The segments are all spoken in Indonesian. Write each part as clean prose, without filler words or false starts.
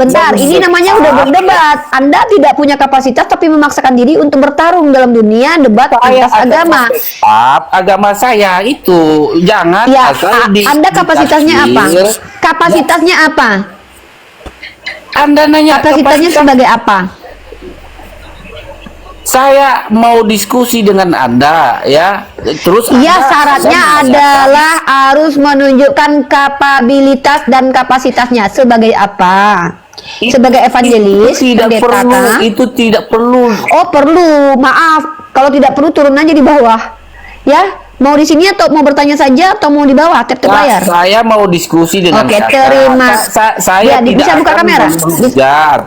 Bentar, ini namanya udah berdebat. Anda tidak punya kapasitas tapi memaksakan diri untuk bertarung dalam dunia debat atas agama. Agama saya itu jangan Ya, asal Anda kapasitasnya apa? Kapasitasnya apa? Anda nanya Kapasitasnya sebagai apa? Saya mau diskusi dengan Anda ya. Terus Iya, Anda syaratnya adalah harus menunjukkan kapabilitas dan kapasitasnya sebagai apa? Sebagai evangelis, pendeta. Itu tidak perlu. Oh, perlu. Maaf, kalau tidak perlu turun aja di bawah. Ya, mau di sini atau mau bertanya saja atau mau di bawah tap layar? Saya mau diskusi dengan Oke, terima. Saya Ya, tidak bisa buka akan kamera. mengejar.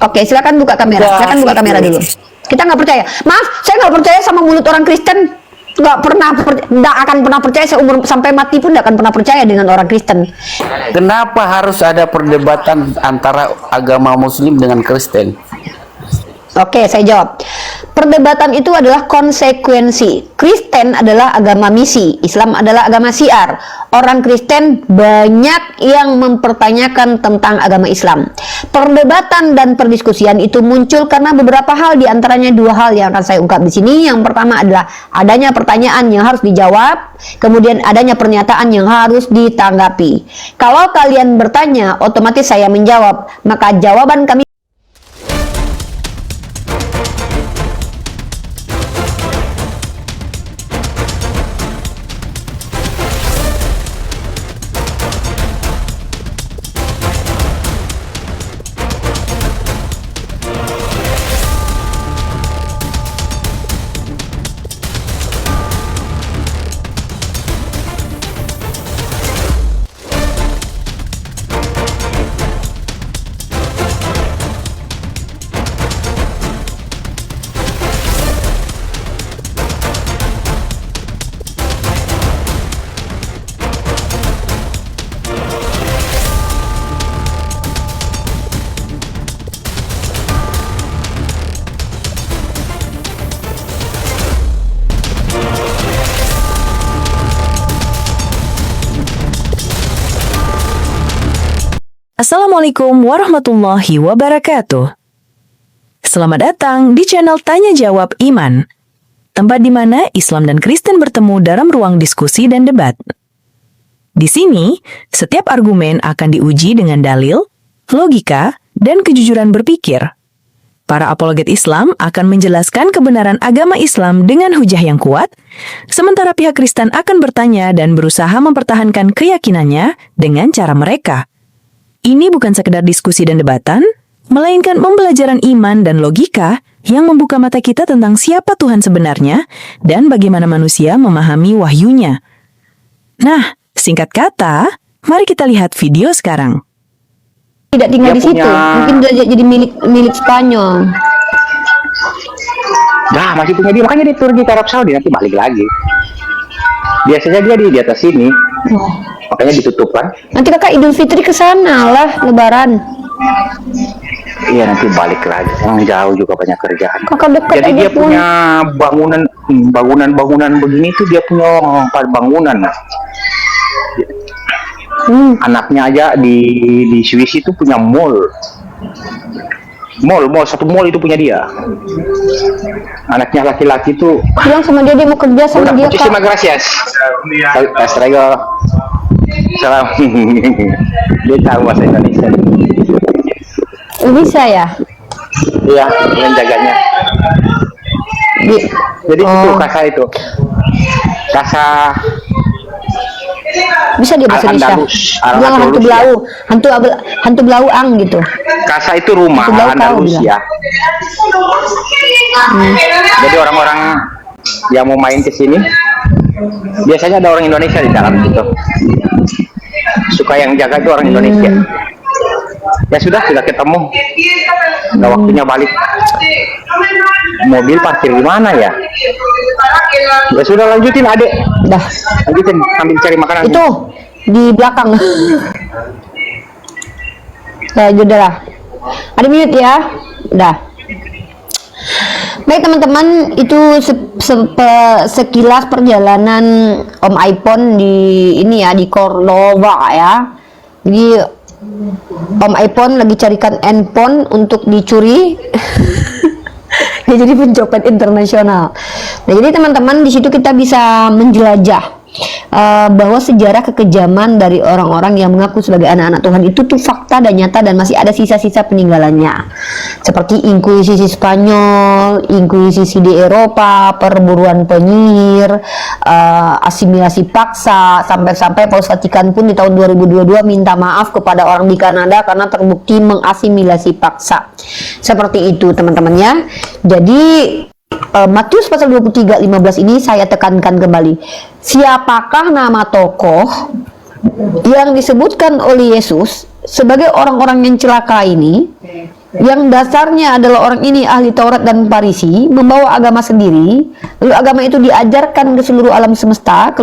Oke, silakan buka kamera. Silakan buka kamera dulu. Kita nggak percaya. Maaf, saya nggak percaya sama mulut orang Kristen. Nggak akan pernah percaya seumur sampai mati pun nggak akan pernah percaya dengan orang Kristen. Kenapa harus ada perdebatan antara agama Muslim dengan Kristen? Oke, saya jawab. Perdebatan itu adalah konsekuensi. Kristen adalah agama misi, Islam adalah agama syiar. Orang Kristen banyak yang mempertanyakan tentang agama Islam. Perdebatan dan perdiskusian itu muncul karena beberapa hal, diantaranya dua hal yang akan saya ungkap di sini. Yang pertama adalah adanya pertanyaan yang harus dijawab, kemudian adanya pernyataan yang harus ditanggapi. Kalau kalian bertanya, otomatis saya menjawab, maka jawaban kami. Assalamualaikum warahmatullahi wabarakatuh. Selamat datang di channel Tanya Jawab Iman, tempat di mana Islam dan Kristen bertemu dalam ruang diskusi dan debat. Di sini, setiap argumen akan diuji dengan dalil, logika, dan kejujuran berpikir. Para apologet Islam akan menjelaskan kebenaran agama Islam dengan hujah yang kuat, sementara pihak Kristen akan bertanya dan berusaha mempertahankan keyakinannya dengan cara mereka. Ini bukan sekedar diskusi dan debatan, melainkan pembelajaran iman dan logika yang membuka mata kita tentang siapa Tuhan sebenarnya dan bagaimana manusia memahami wahyunya. Nah, singkat kata, mari kita lihat video sekarang. Tidak tinggal di situ, mungkin jadi milik Spanyol. Nah, masih punya dia, makanya dia turun di Arab Saudi, nanti balik lagi. Biasanya dia di atas sini, makanya ditutup kan. Nanti kakak Idul Fitri ke sana lah, Lebaran. Iya, nanti balik lagi. Orang jauh juga banyak kerjaan. Kakak dekat Jadi aja dia pun. punya bangunan begini tuh dia punya 4 bangunan. Anaknya aja di Swiss itu punya mall, satu mall itu punya dia. Anaknya laki-laki tuh Bilang sama dia mau kerja sama dia, muchísimas Kak. gracias. Hasta luego. Salam. Dia tahu bahasa Indonesia. Bisa ya? Iya, menjaganya. Jadi itu kasa itu. Kasa bisa dia bahasa Indonesia. Bilang hantu belau, hantu belauang gitu. Kasa itu rumah Andalusia. Jadi orang-orang yang mau main ke sini biasanya ada orang Indonesia di dalam gitu. Suka yang jaga itu orang Indonesia. Ya sudah ketemu. Udah waktunya balik. Mobil parkir di mana ya? Ya sudah, lanjutin adek. Dah. Lanjutin sambil cari makanan. Itu di belakang. Ya sudah lah. Ada mute ya. Udah. Baik teman-teman, itu sekilas perjalanan Om iPhone di ini ya, di Cordova ya. Jadi Om iPhone lagi carikan handphone untuk dicuri. Dia jadi pencopet internasional. Nah, jadi teman-teman di situ kita bisa menjelajah bahwa sejarah kekejaman dari orang-orang yang mengaku sebagai anak-anak Tuhan itu tuh fakta dan nyata, dan masih ada sisa-sisa peninggalannya, seperti inkuisisi Spanyol, inkuisisi di Eropa, perburuan penyihir, asimilasi paksa, sampai-sampai Paus Vatikan pun di tahun 2022 minta maaf kepada orang di Kanada karena terbukti mengasimilasi paksa. Seperti itu teman-teman ya. Jadi Matius pasal 23:15 ini saya tekankan kembali. Siapakah nama tokoh yang disebutkan oleh Yesus sebagai orang-orang yang celaka ini, yang dasarnya adalah orang ini ahli Taurat dan Farisi, membawa agama sendiri, lalu agama itu diajarkan ke seluruh alam semesta,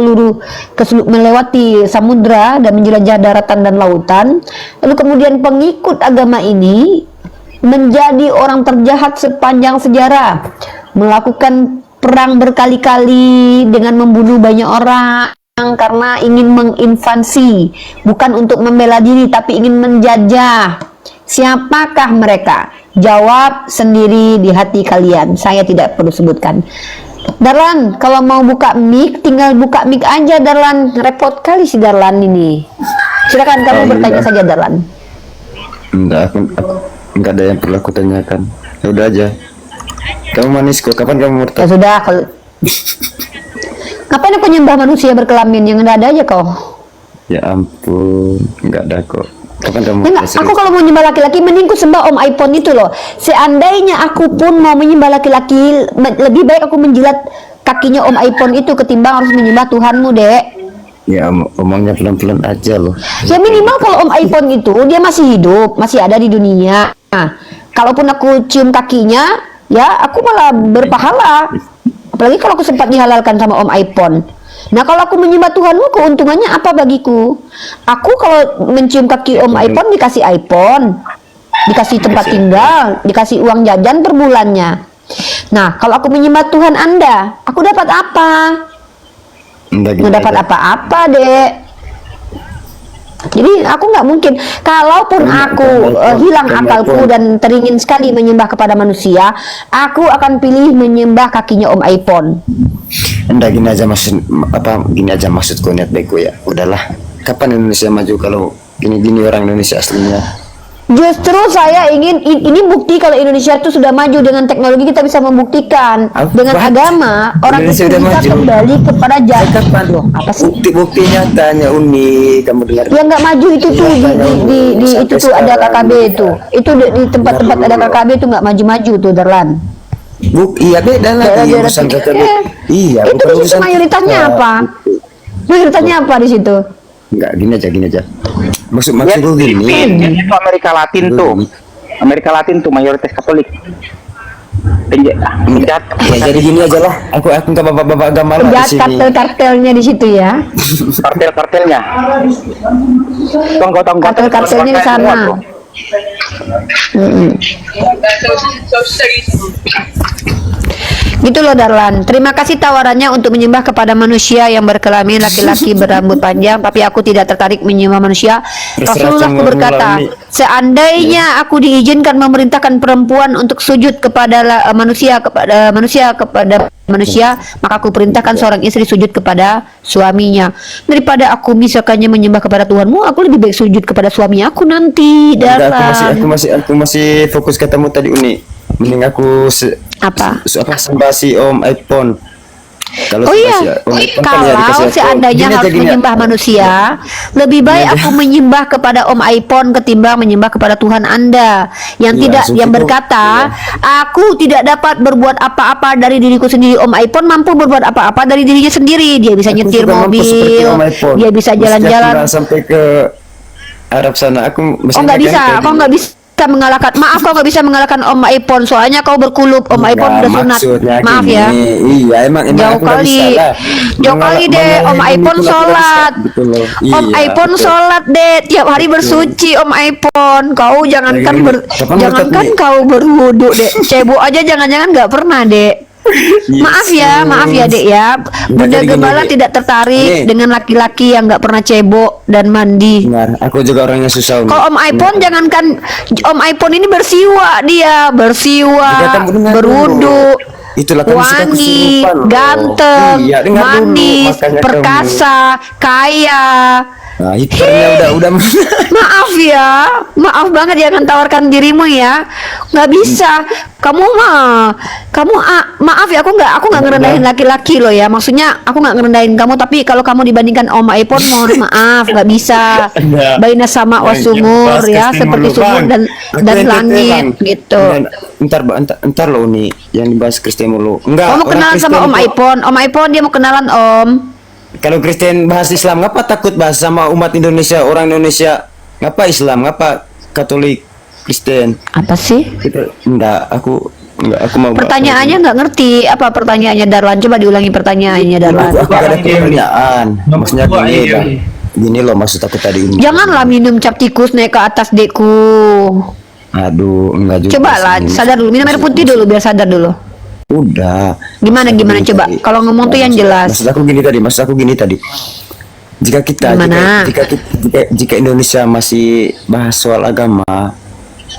melewati samudra dan menjelajah daratan dan lautan, lalu kemudian pengikut agama ini menjadi orang terjahat sepanjang sejarah, melakukan perang berkali-kali dengan membunuh banyak orang karena ingin menginvasi, bukan untuk membela diri tapi ingin menjajah. Siapakah mereka? Jawab sendiri di hati kalian, saya tidak perlu sebutkan. Darlan, kalau mau buka mic tinggal buka mic aja Darlan, repot kali si Darlan ini. Silakan kamu bertanya saja Darlan. Enggak, enggak ada yang perlu aku tanyakan. Ya udah aja. Kamu manis kok, kapan kamu Ya murtad? sudah, kalau ngapain aku nyembah manusia berkelamin, yang ada aja kau. Ya ampun, enggak ada kok. Kapan kamu Enggak, murtad? aku kalau mau nyembah laki-laki mending ku sembah Om iPhone itu loh. Seandainya aku pun mau menyembah laki-laki, lebih baik aku menjilat kakinya Om iPhone itu ketimbang harus menyembah Tuhanmu, Dek. Ya omongnya pelan-pelan aja loh. Ya minimal kalau Om iPhone itu dia masih hidup, masih ada di dunia. Nah, kalaupun aku cium kakinya, ya aku malah berpahala. Apalagi kalau aku sempat dihalalkan sama Om iPhone. Nah, kalau aku menyembah Tuhanmu, keuntungannya apa bagiku? Aku kalau mencium kaki Om iPhone dikasih iPhone, dikasih tempat tinggal, dikasih uang jajan per bulannya. Nah, kalau aku menyembah Tuhan Anda, aku dapat apa? Nggak dapat apa-apa, Dek. Jadi aku nggak mungkin, kalaupun aku hilang akalku dan teringin sekali menyembah kepada manusia, aku akan pilih menyembah kakinya Om iPhone. Enggak, gini aja gini aja maksudku, niat baikku ya. Udahlah, kapan Indonesia maju kalau gini-gini orang Indonesia aslinya? Justru saya ingin, ini bukti kalau Indonesia itu sudah maju dengan teknologi, kita bisa membuktikan dengan agama orang Indonesia itu udah bisa maju. kembali kepada jalan. Loh, apa sih? Bukti nyatanya Uni, kamu dengar? Yang nggak maju itu tuh di itu tuh ada KKB itu di tempat-tempat ada KKB itu nggak maju-maju tuh Darlan. Iya beda lagi urusan KKB. Iya, Itu bukan di situ urusan mayoritasnya kita. apa? Mayoritasnya apa di situ? Enggak, gini aja. Maksudku gini. Itu Amerika Latin tuh. Amerika Latin tuh mayoritas Katolik. Penjahat. Ya jadi gini aja lah. Aku nggak bapak-bapak agama lah di Penjahat sini. kartel-kartelnya di situ ya. Kartel-kartelnya. Tonggo-tonggo. Kartel-kartelnya di sana. Gitu loh Darlan. Terima kasih tawarannya untuk menyembah kepada manusia yang berkelamin laki-laki berambut panjang, tapi aku tidak tertarik menyembah manusia. Rasulullah berkata, seandainya aku diizinkan memerintahkan perempuan untuk sujud kepada manusia kepada manusia, maka aku perintahkan seorang istri sujud kepada suaminya. Daripada aku misalkannya menyembah kepada Tuhanmu, aku lebih baik sujud kepada suami aku nanti. Enggak, Darlan. aku masih fokus katamu tadi Uni. Mending aku sembah si Om iPhone. Kalau Oh iya, Om iPhone kan ya kalau dikasih seandainya iPhone. harus menyembah manusia, lebih baik aku menyembah kepada Om iPhone ketimbang menyembah kepada Tuhan Anda yang Iya, tidak, yang itu, berkata, aku tidak dapat berbuat apa-apa dari diriku sendiri. Om iPhone mampu berbuat apa-apa dari dirinya sendiri. Dia bisa Aku nyetir juga mampu seperti mobil, Om iPhone. dia bisa Meski aku jalan-jalan. nggak sampai ke Arab sana, aku Oh nggak bisa, kau nggak bisa mengalahkan. Maaf, kau nggak bisa mengalahkan Om iPhone. Soalnya kau berkulub. Om iPhone udah sunat. Maaf ya. Iya, emang Jauh aku nggak kali, bisa lah. jauh kali deh. Om iPhone sholat. Om iPhone sholat deh. Tiap hari bersuci Om iPhone. Kau jangankan Kapan jangankan bertemu? kau berwudu deh. Cebok aja jangan-jangan nggak pernah deh. Maaf ya Dek ya. Bunda jadi gini, Gembala Dek. tidak tertarik Ini- dengan laki-laki yang nggak pernah cebok dan mandi. Benar, aku juga orangnya susah. Umi. Kalau Om iPhone jangankan Om iPhone ini bersiwa dia, Dikatakan dengar berwudu, dulu. Itulah kami suka wangi, kesurupan loh. ganteng, Iya, dengar dulu, manis, makanya kamu- perkasa, kaya. Nah, hipernya udah. Maaf ya, maaf banget jangan tawarkan dirimu ya, nggak bisa. Kamu maaf ya, aku nggak ngerendahin laki-laki loh ya. Maksudnya aku nggak ngerendahin kamu, tapi kalau kamu dibandingkan Om iPhone, mohon maaf, nggak bisa. Baina sama wasumur ya, seperti sumur dan langit gitu. Entar loh nih yang dibahas Kristen mulu. Enggak. Kamu mau orang kenalan sama Kristen Om itu- iPhone? Om iPhone dia mau kenalan Om. Kalau Kristen bahas Islam, ngapa takut bahas sama umat Indonesia, orang Indonesia? Ngapa Islam? Ngapa Katolik, Kristen? Apa sih? Enggak, aku mau. Pertanyaannya nggak ngerti. Apa pertanyaannya Darwan? Coba diulangi pertanyaannya Darwan. Aku ada pertanyaan. Maksudnya gini, dah. Gini loh maksud aku tadi ini. Janganlah minum cap tikus naik ke atas dekku. Aduh, enggak juga. Coba lah, sih. sadar dulu. Minum air putih dulu biar sadar dulu. Udah. Gimana coba? Kalau ngomong tuh yang jelas. Maksud aku gini tadi. Jika kita Gimana? jika Indonesia masih bahas soal agama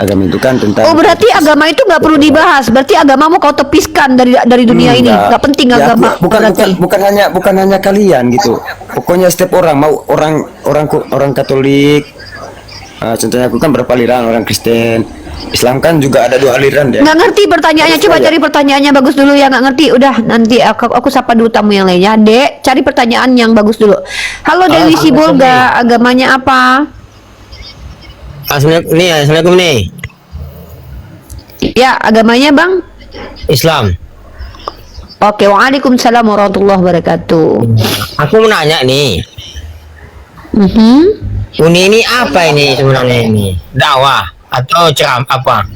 itu kan tentang. Oh berarti agama itu nggak perlu dibahas. Berarti agamamu kau tepiskan dari dunia ini. Enggak. Nggak penting Ya, agama. Berarti. bukan hanya kalian gitu. Pokoknya setiap orang mau orang Katolik. Contohnya aku kan berapa aliran, orang Kristen, Islam kan juga ada 2 aliran ya. Nggak ngerti pertanyaannya. Coba cari pertanyaannya bagus dulu ya. Nggak ngerti. Udah nanti aku sapa dulu tamu yang lainnya. Dek, cari pertanyaan yang bagus dulu. Halo Dewi Sibolga, agamanya apa? Assalamualaikum nih. Ya, agamanya Bang? Islam. Oke, waalaikumsalam warahmatullahi wabarakatuh. Aku mau nanya nih. Mhm. Uni ini apa ini sebenarnya ini? Dakwah atau ceram apa?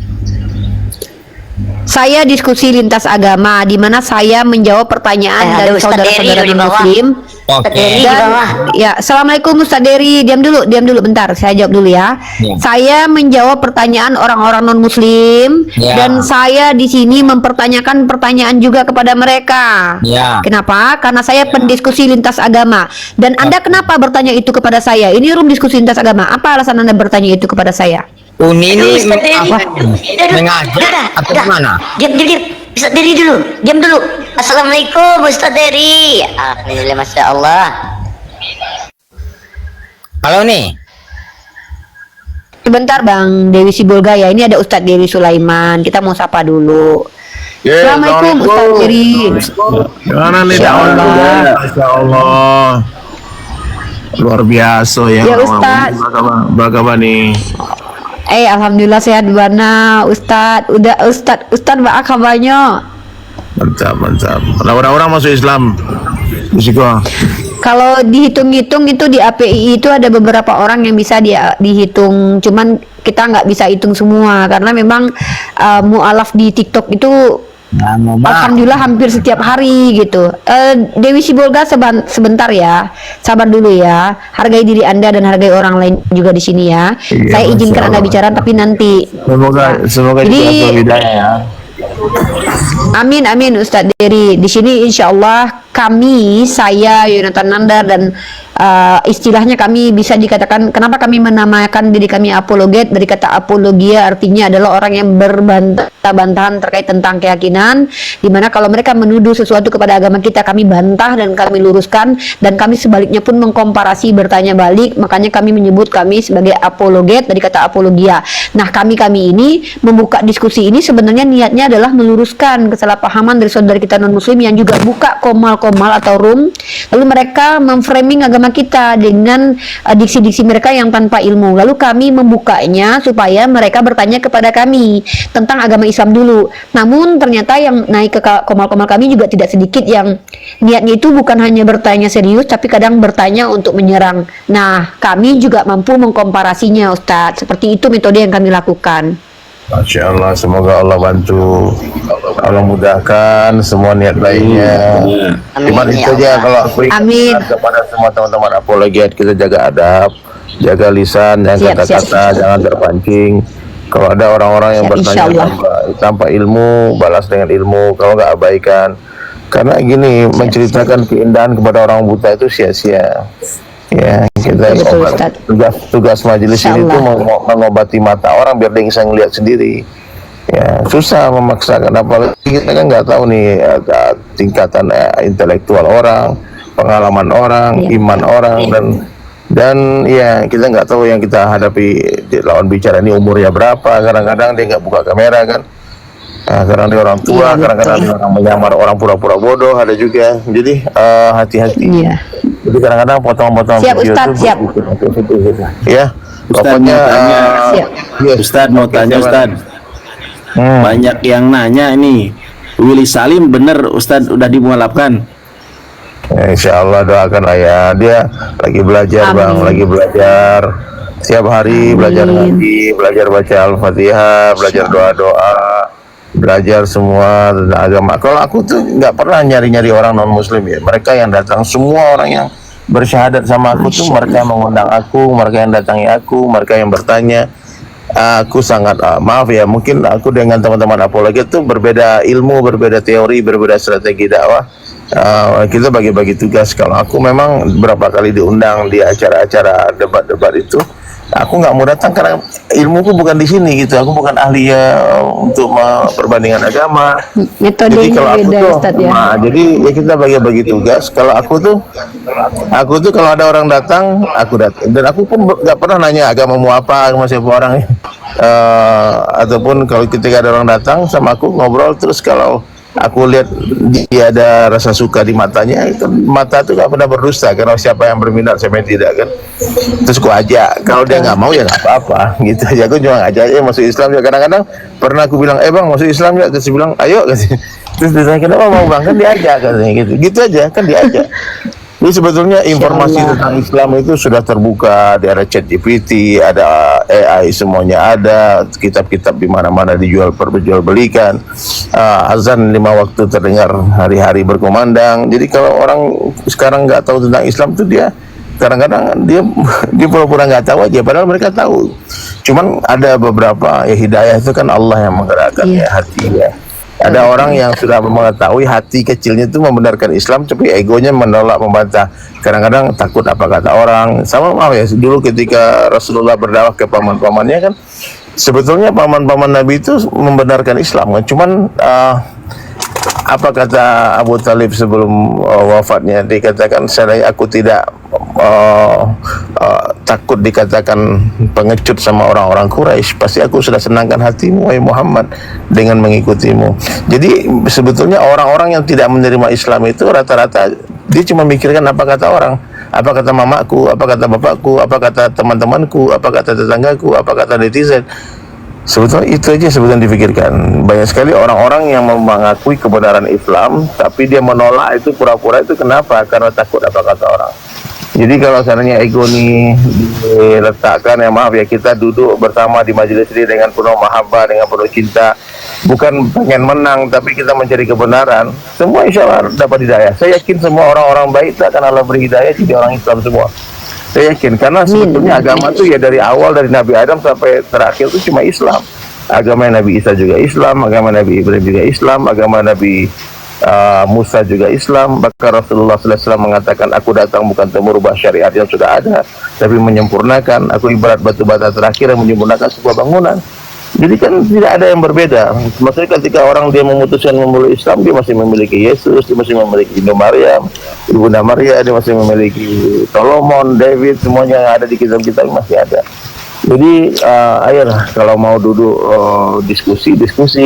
Saya diskusi lintas agama di mana saya menjawab pertanyaan dari saudara-saudara non-muslim. Oke. Dan ya, assalamualaikum Ustaz Dery. Diam dulu bentar. Saya jawab dulu ya. Ya. Saya menjawab pertanyaan orang-orang non-muslim Ya. dan saya di sini mempertanyakan pertanyaan juga kepada mereka. Ya. Kenapa? Karena saya pendiskusi lintas agama. Dan Anda kenapa bertanya itu kepada saya? Ini room diskusi lintas agama. Apa alasan Anda bertanya itu kepada saya? Uni ini Ustaz Dery. apa? Udah, Mengajar atau gimana? Diam. Ustaz Dery dulu. Diam dulu. Assalamualaikum Ustaz Dery. Alhamdulillah, Masya Allah. Halo nih. Sebentar Bang Dewi Sibolga ya. Ini ada Ustadz Dery Sulaiman. Kita mau sapa dulu. Assalamualaikum Ustadz Dery. Gimana nih Insya dakwah? Allah. Masya Allah. Luar biasa ya. Ya, Ustaz. Bagaimana nih? Alhamdulillah sehat bana Ustadz. Udah Ustadz mbak kabarnya. Mantap. Orang-orang masuk Islam. Musiko. Kalau dihitung-hitung itu di API itu ada beberapa orang yang bisa dihitung. Cuman kita nggak bisa hitung semua karena memang mualaf di TikTok itu alhamdulillah hampir setiap hari gitu. Dewi Sibolga sebentar ya, sabar dulu ya. Hargai diri Anda dan hargai orang lain juga di sini ya. Iya, Saya izinkan Masya Anda Allah. bicara tapi nanti. Semoga Jadi- juga berbedanya ya. Amin Ustadz Dery. Di sini insya Allah saya Yonatan Nandar dan istilahnya kami bisa dikatakan kenapa kami menamakan diri kami apologet dari kata apologia artinya adalah orang yang berbantah-bantahan terkait tentang keyakinan di mana kalau mereka menuduh sesuatu kepada agama kita kami bantah dan kami luruskan dan kami sebaliknya pun mengkomparasi bertanya balik makanya kami menyebut kami sebagai apologet dari kata apologia. Nah kami ini membuka diskusi ini sebenarnya niatnya adalah meluruskan kesalahpahaman dari saudara kita non muslim yang juga buka komal atau room lalu mereka memframing agama kita dengan diksi-diksi mereka yang tanpa ilmu lalu kami membukanya supaya mereka bertanya kepada kami tentang agama Islam dulu namun ternyata yang naik ke komal-komal kami juga tidak sedikit yang niatnya itu bukan hanya bertanya serius tapi kadang bertanya untuk menyerang. Nah kami juga mampu mengkomparasinya Ustadz seperti itu metode yang kami lakukan. Masya Allah, semoga Allah bantu, Allah mudahkan semua niat lainnya. Cuma Amin, itu ya aja Allah. kalau aku Amin. ingatkan kepada semua teman-teman apologet kita jaga adab, jaga lisan dan Siap, kata-kata, siap. jangan terpancing. Kalau ada orang-orang yang Siap, bertanya insyaallah. tanpa ilmu, balas dengan ilmu. Kalau nggak abaikan. Karena gini, menceritakan keindahan kepada orang buta itu sia-sia. Ya, kita Betul, Ustaz. tugas majelis ini tuh Insyaallah. mengobati mata orang biar dia bisa ngelihat sendiri. Ya, susah memaksakan, apalagi kita kan nggak tahu nih tingkatan intelektual orang, pengalaman orang, iman orang, dan ya kita nggak tahu yang kita hadapi di lawan bicara ini umurnya berapa. Kadang-kadang dia nggak buka kamera kan. Nah, kadang dia orang tua, Iya, kadang-kadang betul. dia orang menyamar orang pura-pura bodoh, ada juga. Jadi hati-hati. Iya. Jadi kadang-kadang potong-potong Siap, video Ustaz, itu siap. ya. Pokoknya Siap. Ustadz mau tanya Ustadz, Hmm. banyak yang nanya ini Willy Salim bener Ustadz udah dimualafkan? Ya, insya Allah doakanlah ya, dia lagi belajar Amin. bang, lagi belajar setiap hari, belajar ngaji, belajar baca Al-Fatihah, belajar doa-doa, belajar semua tentang agama. Kalau aku tuh nggak pernah nyari-nyari orang non Muslim ya, mereka yang datang, semua orang yang bersyahadat sama aku tuh mereka yang mengundang aku, mereka yang datangi aku, mereka yang bertanya. Aku sangat maaf ya, mungkin aku dengan teman-teman apologi itu berbeda ilmu, berbeda teori, berbeda strategi dakwah. Kita bagi-bagi tugas. Kalau aku memang berapa kali diundang di acara-acara debat-debat itu, aku nggak mau datang karena ilmuku bukan di sini gitu. Aku bukan ahli untuk perbandingan agama. Jadi Metodenya kalau aku beda, tuh, Ustadz ya. jadi ya kita bagi-bagi tugas. Kalau aku tuh kalau ada orang datang, aku datang. Dan aku pun nggak pernah nanya agamamu apa, agama siapa orang. Ataupun kalau ketika ada orang datang sama aku ngobrol, terus kalau aku lihat dia ada rasa suka di matanya, itu mata itu nggak pernah berdusta. Karena siapa yang berminat, siapa yang tidak kan. Terus aku ajak. Kalau dia nggak mau ya nggak apa-apa. Gitu aja. Aku cuma ngajak masuk Islam ya. Kadang-kadang pernah aku bilang, bang masuk Islam ya. Terus dia bilang, ayo. Terus dia tanya, kenapa mau bang? Kan diajak katanya gitu. Gitu aja kan diajak. Jadi sebetulnya informasi tentang Islam itu sudah terbuka, ada ChatGPT, ada AI, semuanya ada, kitab-kitab di mana-mana dijual-belikan, azan 5 waktu terdengar hari-hari berkumandang. Jadi kalau orang sekarang nggak tahu tentang Islam itu dia kadang-kadang dia pura-pura nggak tahu aja, padahal mereka tahu. Cuman ada beberapa ya, hidayah itu kan Allah yang menggerakkan ya hati ya. Ada orang yang sudah mengetahui hati kecilnya itu membenarkan Islam, tapi egonya menolak, membantah. Kadang-kadang takut apa kata orang. Sama mau ya, dulu ketika Rasulullah berdakwah ke paman-pamannya kan, sebetulnya paman-paman Nabi itu membenarkan Islam kan. Cuman apa kata Abu Talib sebelum wafatnya, dikatakan aku tidak takut dikatakan pengecut sama orang-orang Quraisy, pasti aku sudah senangkan hatimu wahai Muhammad dengan mengikutimu. Jadi sebetulnya orang-orang yang tidak menerima Islam itu rata-rata dia cuma mikirkan apa kata orang, apa kata mamaku, apa kata bapakku, apa kata teman-temanku, apa kata tetanggaku, apa kata netizen. Sebetulnya itu aja sebetulnya dipikirkan. Banyak sekali orang-orang yang mengakui kebenaran Islam, tapi dia menolak itu pura-pura itu kenapa? Karena takut apa kata orang. Jadi kalau seandainya ego ini diletakkan, ya maaf ya, kita duduk bersama di majelis ini dengan penuh mahabbah, dengan penuh cinta, bukan pengen menang, tapi kita mencari kebenaran, semua insya Allah dapat hidayah. Saya yakin semua orang-orang baik tak akan Allah beri hidayah jadi orang Islam semua. Saya yakin, karena sebetulnya agama itu ya dari awal, dari Nabi Adam sampai terakhir itu cuma Islam. Agama Nabi Isa juga Islam, agama Nabi Ibrahim juga Islam, agama Nabi Musa juga Islam. Bahkan Rasulullah SAW mengatakan, aku datang bukan untuk merubah syariat yang sudah ada, tapi menyempurnakan. Aku ibarat batu bata terakhir yang menyempurnakan sebuah bangunan. Jadi kan tidak ada yang berbeda. Maksudnya ketika orang dia memutuskan memeluk Islam, dia masih memiliki Yesus, dia masih memiliki Ibunda Maria, dia masih memiliki Solomon, David, semuanya yang ada di kitab-kitab masih ada. Jadi ayolah kalau mau duduk diskusi.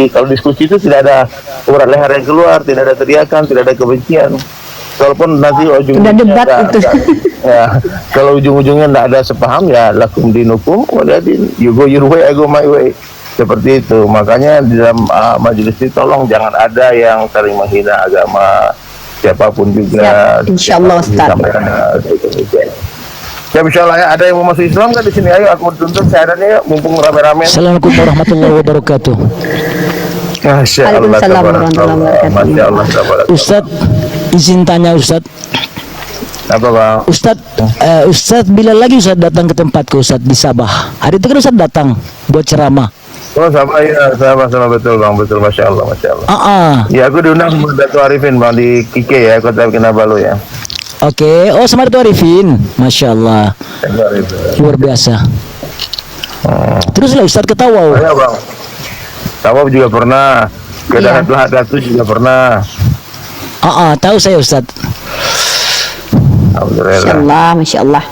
Kalau diskusi itu tidak ada urat leher yang keluar, tidak ada teriakan, tidak ada kebencian. Walaupun nanti ujung-ujungnya debat itu. Ya, kalau ujung-ujungnya tidak ada sepaham, ya lakum dinukum waliyadin, you go your way, I go my way. Seperti itu. Makanya di dalam majelis ini tolong jangan ada yang saling menghina agama siapapun juga. Siap, insyaallah Ustaz. Ya insyaallah ya, ada yang mau masuk Islam kan di sini, ayo aku tuntut syahadatnya mumpung rame-rame. Assalamualaikum warahmatullahi wabarakatuh. Masya Allah, Waalaikumsalam warahmatullahi wabarakatuh. Masya Allah, Ustaz, izin tanya Ustaz. apa bang? Ustaz bila lagi Ustaz datang ke tempatku Ustaz di Sabah. Hari itu kan Ustaz datang buat ceramah. Oh sama ya, sama betul bang, betul, masya Allah, masya Allah. Ya aku diundang sama Dato' Arifin bang di Kike ya, Kota Kinabalu ya. Oke, oh sama Dato' Arifin, masya Allah, Dato' Arifin. luar biasa. Terus lah Ustadz ke Tawau. Iya bang. Tawau juga pernah, ke Iya. Datu juga pernah. Tahu saya Ustadz. Masya Alhamdulillah. Allah, Masya Allah.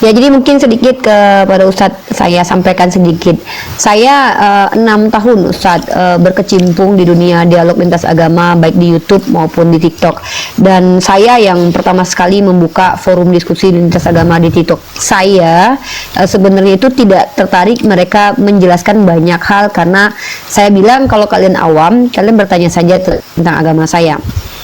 Ya, jadi mungkin sedikit kepada Ustadz saya sampaikan sedikit. Saya 6 tahun Ustadz berkecimpung di dunia dialog lintas agama baik di YouTube maupun di TikTok. Dan saya yang pertama sekali membuka forum diskusi lintas agama di TikTok. Saya sebenarnya itu tidak tertarik mereka menjelaskan banyak hal karena saya bilang kalau kalian awam, kalian bertanya saja tentang agama saya.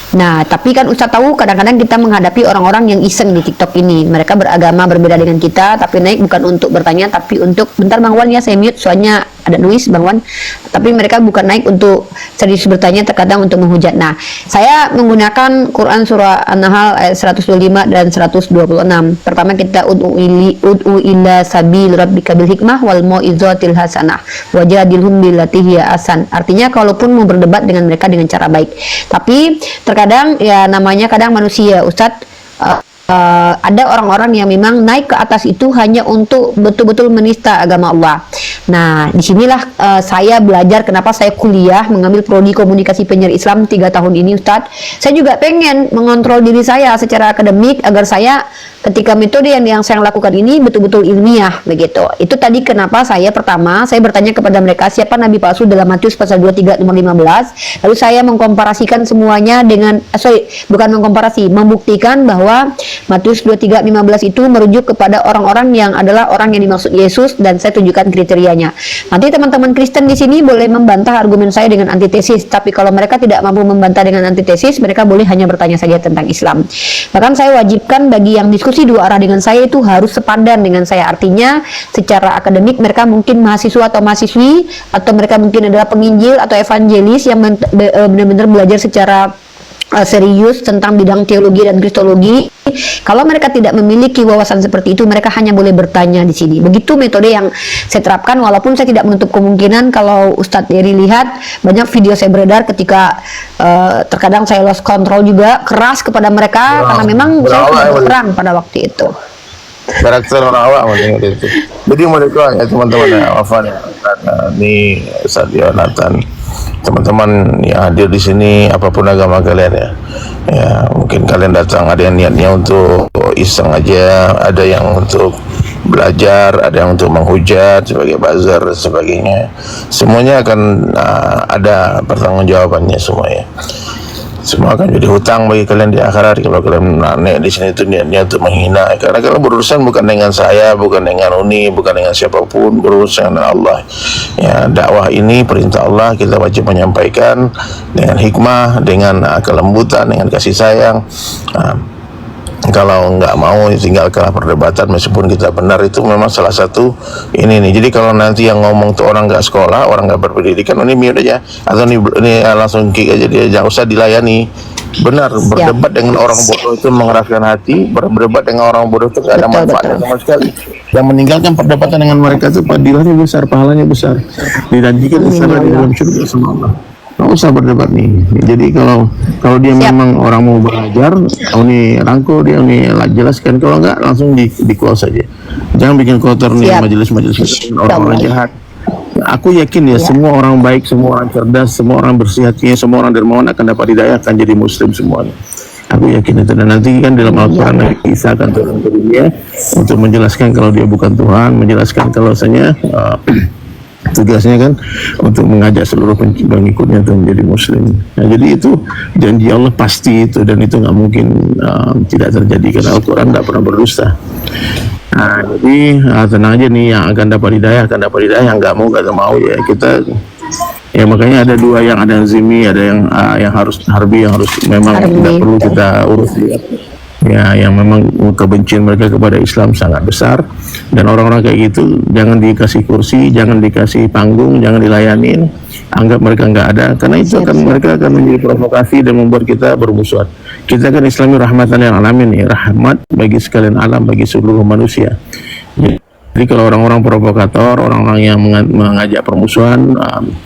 Nah, tapi kan Ustadz tahu kadang-kadang kita menghadapi orang-orang yang iseng di TikTok ini. Mereka beragama berbeda dengan kita, tapi naik bukan untuk bertanya, tapi untuk bentar Bang Wan ya, saya mute soalnya ada noise Bang Wan. Tapi mereka bukan naik untuk serius bertanya, terkadang untuk menghujat. Nah, saya menggunakan Quran surah An-Nahl ayat 125 dan 126. Pertama kita ud'u ila sabil rabbika bil hikmah wal mau'izatil hasanah wajadilhum billati hiya asan. Artinya kalaupun mau berdebat dengan mereka dengan cara baik. Tapi terkadang ya namanya kadang manusia Ustadz, ada orang-orang yang memang naik ke atas itu hanya untuk betul-betul menista agama Allah. Nah, disinilah saya belajar kenapa saya kuliah mengambil prodi komunikasi penyiar Islam 3 tahun ini Ustadz. Saya juga pengen mengontrol diri saya secara akademik agar saya ketika metode yang saya lakukan ini betul-betul ilmiah begitu. Itu tadi kenapa saya pertama saya bertanya kepada mereka siapa nabi palsu dalam Matius pasal 23 nomor 15. Lalu saya mengkomparasikan semuanya dengan bukan mengkomparasi, membuktikan bahwa Matius 23:15 itu merujuk kepada orang-orang yang adalah orang yang dimaksud Yesus dan saya tunjukkan kriterianya. Nanti teman-teman Kristen di sini boleh membantah argumen saya dengan antitesis, tapi kalau mereka tidak mampu membantah dengan antitesis, mereka boleh hanya bertanya saja tentang Islam. Bahkan saya wajibkan bagi yang diskusi dua arah dengan saya itu harus sepadan dengan saya. Artinya secara akademik mereka mungkin mahasiswa atau mahasiswi atau mereka mungkin adalah penginjil atau evangelis yang benar-benar belajar secara serius tentang bidang teologi dan kristologi. Kalau mereka tidak memiliki wawasan seperti itu, mereka hanya boleh bertanya di sini. Begitu metode yang saya terapkan, walaupun saya tidak menutup kemungkinan kalau Ustadz Dery lihat banyak video saya beredar ketika terkadang saya lost control juga keras kepada mereka karena memang saya tidak terang pada waktu itu. Karakter orang awak macam itu. Jadi mereka ya teman-teman Wafan ini Ustaz Yonatan, teman-teman yang hadir di sini apapun agama kalian ya, ya mungkin kalian datang ada yang niatnya untuk iseng aja, ada yang untuk belajar, ada yang untuk menghujat sebagai buzzer dan sebagainya. Semuanya akan ada pertanggungjawabannya semuanya. Semua akan jadi hutang bagi kalian di akhirat kalau kalian naik di sini itu niatnya untuk menghina. Karena kalian berurusan bukan dengan saya, bukan dengan Uni, bukan dengan siapapun, berurusan dengan Allah. Ya, dakwah ini perintah Allah, kita wajib menyampaikan dengan hikmah, dengan kelembutan, dengan kasih sayang. Kalau nggak mau tinggalkanlah perdebatan meskipun kita benar, itu memang salah satu ini nih. Jadi kalau nanti yang ngomong tuh orang nggak sekolah, orang nggak berpendidikan, ini mute aja atau ini langsung kick aja, dia jangan usah dilayani. Benar, berdebat dengan orang bodoh itu mengeraskan hati, berdebat dengan orang bodoh itu nggak ada manfaatnya sama sekali. Yang meninggalkan perdebatan dengan mereka itu padilahnya besar, pahalanya besar, dijanjikan besar di dalam surga sama Allah. Nggak usah berdebat nih. Jadi kalau dia memang orang mau belajar, ini rangkul dia, ini jelaskan. Kalau enggak langsung di close saja. Jangan bikin kotor nih majelis-majelis orang-orang jahat. Aku yakin ya semua orang baik, semua orang cerdas, semua orang bersih hatinya, semua orang dermawan akan dapat hidayah, akan jadi muslim semuanya. Aku yakin itu. Dan nanti kan dalam Al-Quran Nabi Isa akan turun ke dunia untuk menjelaskan kalau dia bukan Tuhan, menjelaskan kalau tugasnya kan untuk mengajak seluruh pengikutnya untuk menjadi muslim. Nah, jadi itu janji Allah pasti itu, dan itu nggak mungkin tidak terjadi karena Al-Quran nggak pernah berdusta. Nah, jadi tenang aja nih, yang akan dapat hidayah, yang nggak mau ya kita. Ya makanya ada dua, yang ada zimi, ada yang harus harbi, yang harus memang tidak perlu kita urus dia. Ya, yang memang kebencian mereka kepada Islam sangat besar, dan orang-orang kayak gitu jangan dikasih kursi, jangan dikasih panggung, jangan dilayanin, anggap mereka nggak ada, karena itu mereka akan menjadi provokasi dan membuat kita bermusuhan. Kita kan Islami rahmatan lil alamin, ya, rahmat bagi sekalian alam, bagi seluruh manusia. Jadi kalau orang-orang provokator, orang-orang yang mengajak permusuhan,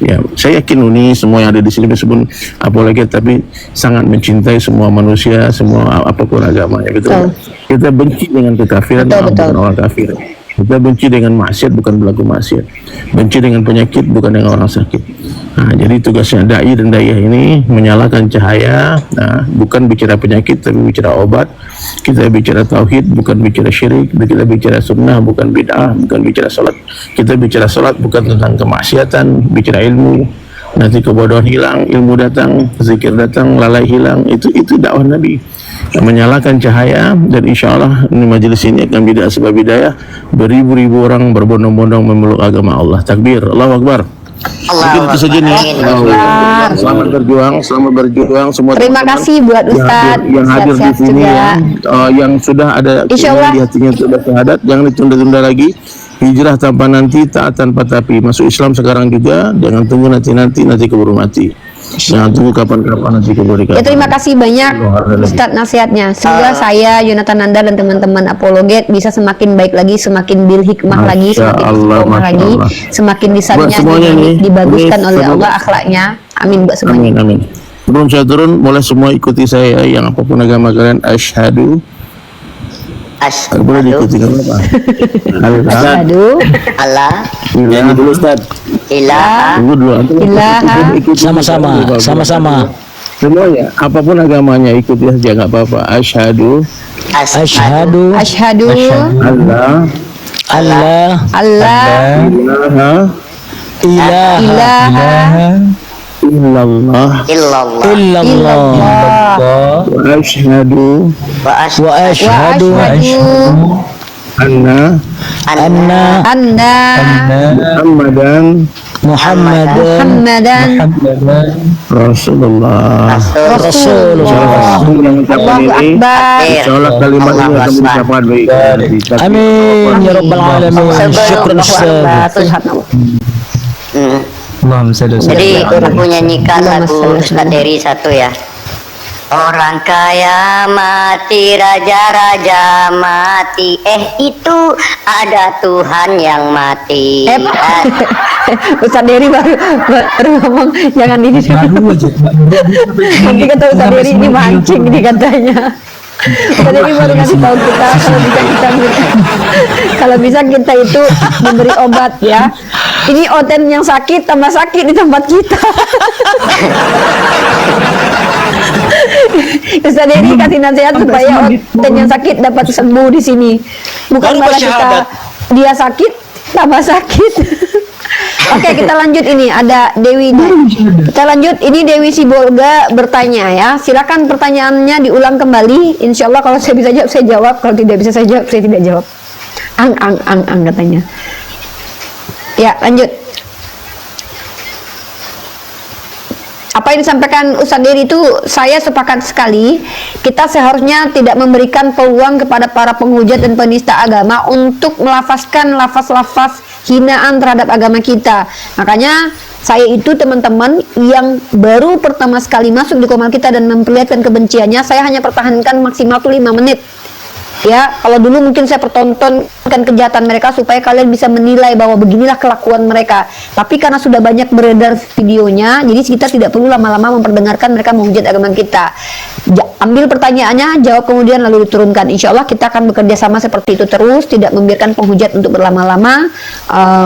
ya saya yakin ini semua yang ada di sini meskipun apologet tapi sangat mencintai semua manusia, semua apapun agamanya, betul. Kita benci dengan kekafiran, bukan orang kafir. Kita benci dengan maksiat, bukan pelaku maksiat. Benci dengan penyakit, bukan dengan orang sakit. Nah, jadi tugasnya dai dan daiyah ini menyalakan cahaya, bukan bicara penyakit tapi bicara obat. Kita bicara tauhid, bukan bicara syirik. Kita bicara sunnah, bukan bid'ah, bukan bicara salat. Kita bicara salat bukan tentang kemaksiatan, bicara ilmu. Nanti kebodohan hilang, ilmu datang, zikir datang, lalai hilang. Itu dakwah Nabi. Menyalakan cahaya, dan insya Allah ini majelis ini akan bid'ah sebab hidayah. Beribu-ribu orang berbondong-bondong memeluk agama Allah. Takbir, Allahu Akbar. Mungkin itu saja nih. Selamat berjuang semua. Terima kasih buat Ustadz yang hadir di sini yang sudah ada keinginan di hatinya untuk bersyahadat, jangan ditunda-tunda lagi. Hijrah tanpa nanti, taat tanpa tapi. Masuk Islam sekarang juga, jangan tunggu nanti keburu mati. Jangan tunggu kapan-kapan nanti keburu ya. Terima kasih banyak Ustadz nasihatnya. Semoga saya, Yonatan Nanda dan teman-teman apologet bisa semakin baik lagi, semakin bil hikmah lagi, semakin istiqomah lagi, semakin lisannya dibaguskan oleh Allah akhlaknya. Amin buat semuanya. Amin. Sebelum saya turun, boleh semua ikuti saya yang apapun agama kalian. Asyhadu. Boleh diikuti apa? Asyhadu Allah. Nyanyi dulu Ustaz. Ilaha. Sama-sama. Semuanya, apapun agamanya ikuti saja, nggak apa-apa. Asyhadu. Allah. Ilaha. Illallah. Wa asyhadu anna Muhammadan Rasulullah. Allahu Akbar. Insyaallah kalimat ini akan diucapkan baik. Amin ya rabbal alamin. Syukran Ustaz. Jadi aku nyanyikan lagu Ustaz Dery satu ya. Orang kaya mati, raja-raja mati, itu ada Tuhan yang mati. Ustaz Dery baru ngomong jangan ini. Nanti kata Ustaz Dery ini mancing ini katanya. Ustaz Dery baru ngasih tahu kita kalau bisa kita itu memberi obat ya. Ini oten yang sakit tambah sakit di tempat kita. Ustaz Dery kasih nasihat supaya oten yang sakit dapat sembuh di sini. Bukan malah dia sakit tambah sakit. Oke, kita lanjut ini. Ada Dewi. Kita lanjut. Ini Dewi Sibolga bertanya ya. Silakan pertanyaannya diulang kembali. Insya Allah kalau saya bisa jawab, saya jawab. Kalau tidak bisa saya jawab, saya tidak jawab. Ang katanya. Ya, lanjut. Apa yang disampaikan Ustadz Dery itu saya sepakat sekali. Kita seharusnya tidak memberikan peluang kepada para penghujat dan penista agama untuk melafazkan lafaz-lafaz hinaan terhadap agama kita. Makanya saya itu teman-teman yang baru pertama sekali masuk di komal kita dan memperlihatkan kebenciannya, saya hanya pertahankan maksimal 5 menit. Ya, kalau dulu mungkin saya pertontonkan kejahatan mereka supaya kalian bisa menilai bahwa beginilah kelakuan mereka. Tapi karena sudah banyak beredar videonya, jadi kita tidak perlu lama-lama memperdengarkan mereka menghujat agama kita. Ambil pertanyaannya, jawab kemudian lalu diturunkan. Insya Allah kita akan bekerja sama seperti itu terus, tidak membiarkan penghujat untuk berlama-lama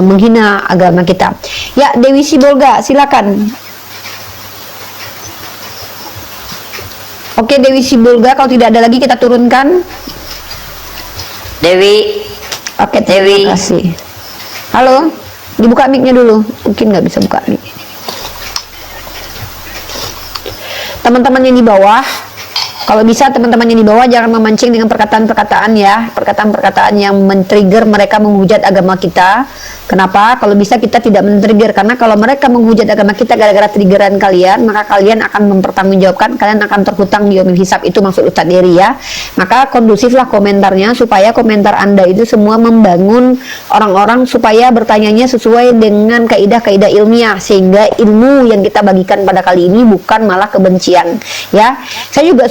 menghina agama kita. Ya, Dewi Sibolga, silakan. Oke, Dewi Sibolga, kalau tidak ada lagi kita turunkan. Dewi. Oke, terima kasih. Halo, dibuka mic-nya dulu. Mungkin nggak bisa buka mic. Teman-teman yang di bawah, kalau bisa teman-teman yang di bawah jangan memancing dengan perkataan-perkataan ya, perkataan-perkataan yang men-trigger mereka menghujat agama kita. Kenapa? Kalau bisa kita tidak men-trigger, karena kalau mereka menghujat agama kita gara-gara triggeran kalian, maka kalian akan mempertanggungjawabkan, kalian akan terhutang di yaumil hisab. Itu maksud Ustadz Dery ya. Maka kondusiflah komentarnya supaya komentar Anda itu semua membangun orang-orang supaya bertanyanya sesuai dengan kaidah-kaidah ilmiah, sehingga ilmu yang kita bagikan pada kali ini bukan malah kebencian ya. Saya juga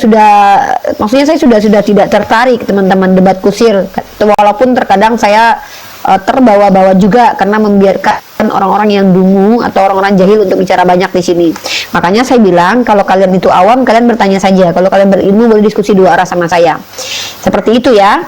maksudnya saya sudah tidak tertarik teman-teman debat kusir, walaupun terkadang saya terbawa-bawa juga karena membiarkan orang-orang yang dungu atau orang-orang jahil untuk bicara banyak di sini. Makanya saya bilang kalau kalian itu awam, kalian bertanya saja. Kalau kalian berilmu boleh diskusi dua arah sama saya. Seperti itu ya.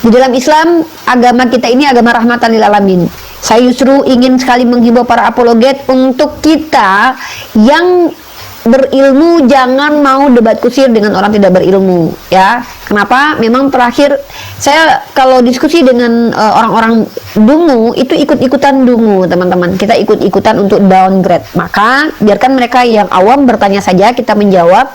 Di dalam Islam, agama kita ini agama rahmatan lil alamin. Saya justru ingin sekali menghimbau para apologet untuk kita yang berilmu jangan mau debat kusir dengan orang tidak berilmu ya. Kenapa? Memang terakhir saya kalau diskusi dengan orang-orang dungu itu ikut-ikutan dungu teman-teman, kita ikut-ikutan untuk downgrade. Maka biarkan mereka yang awam bertanya saja, kita menjawab.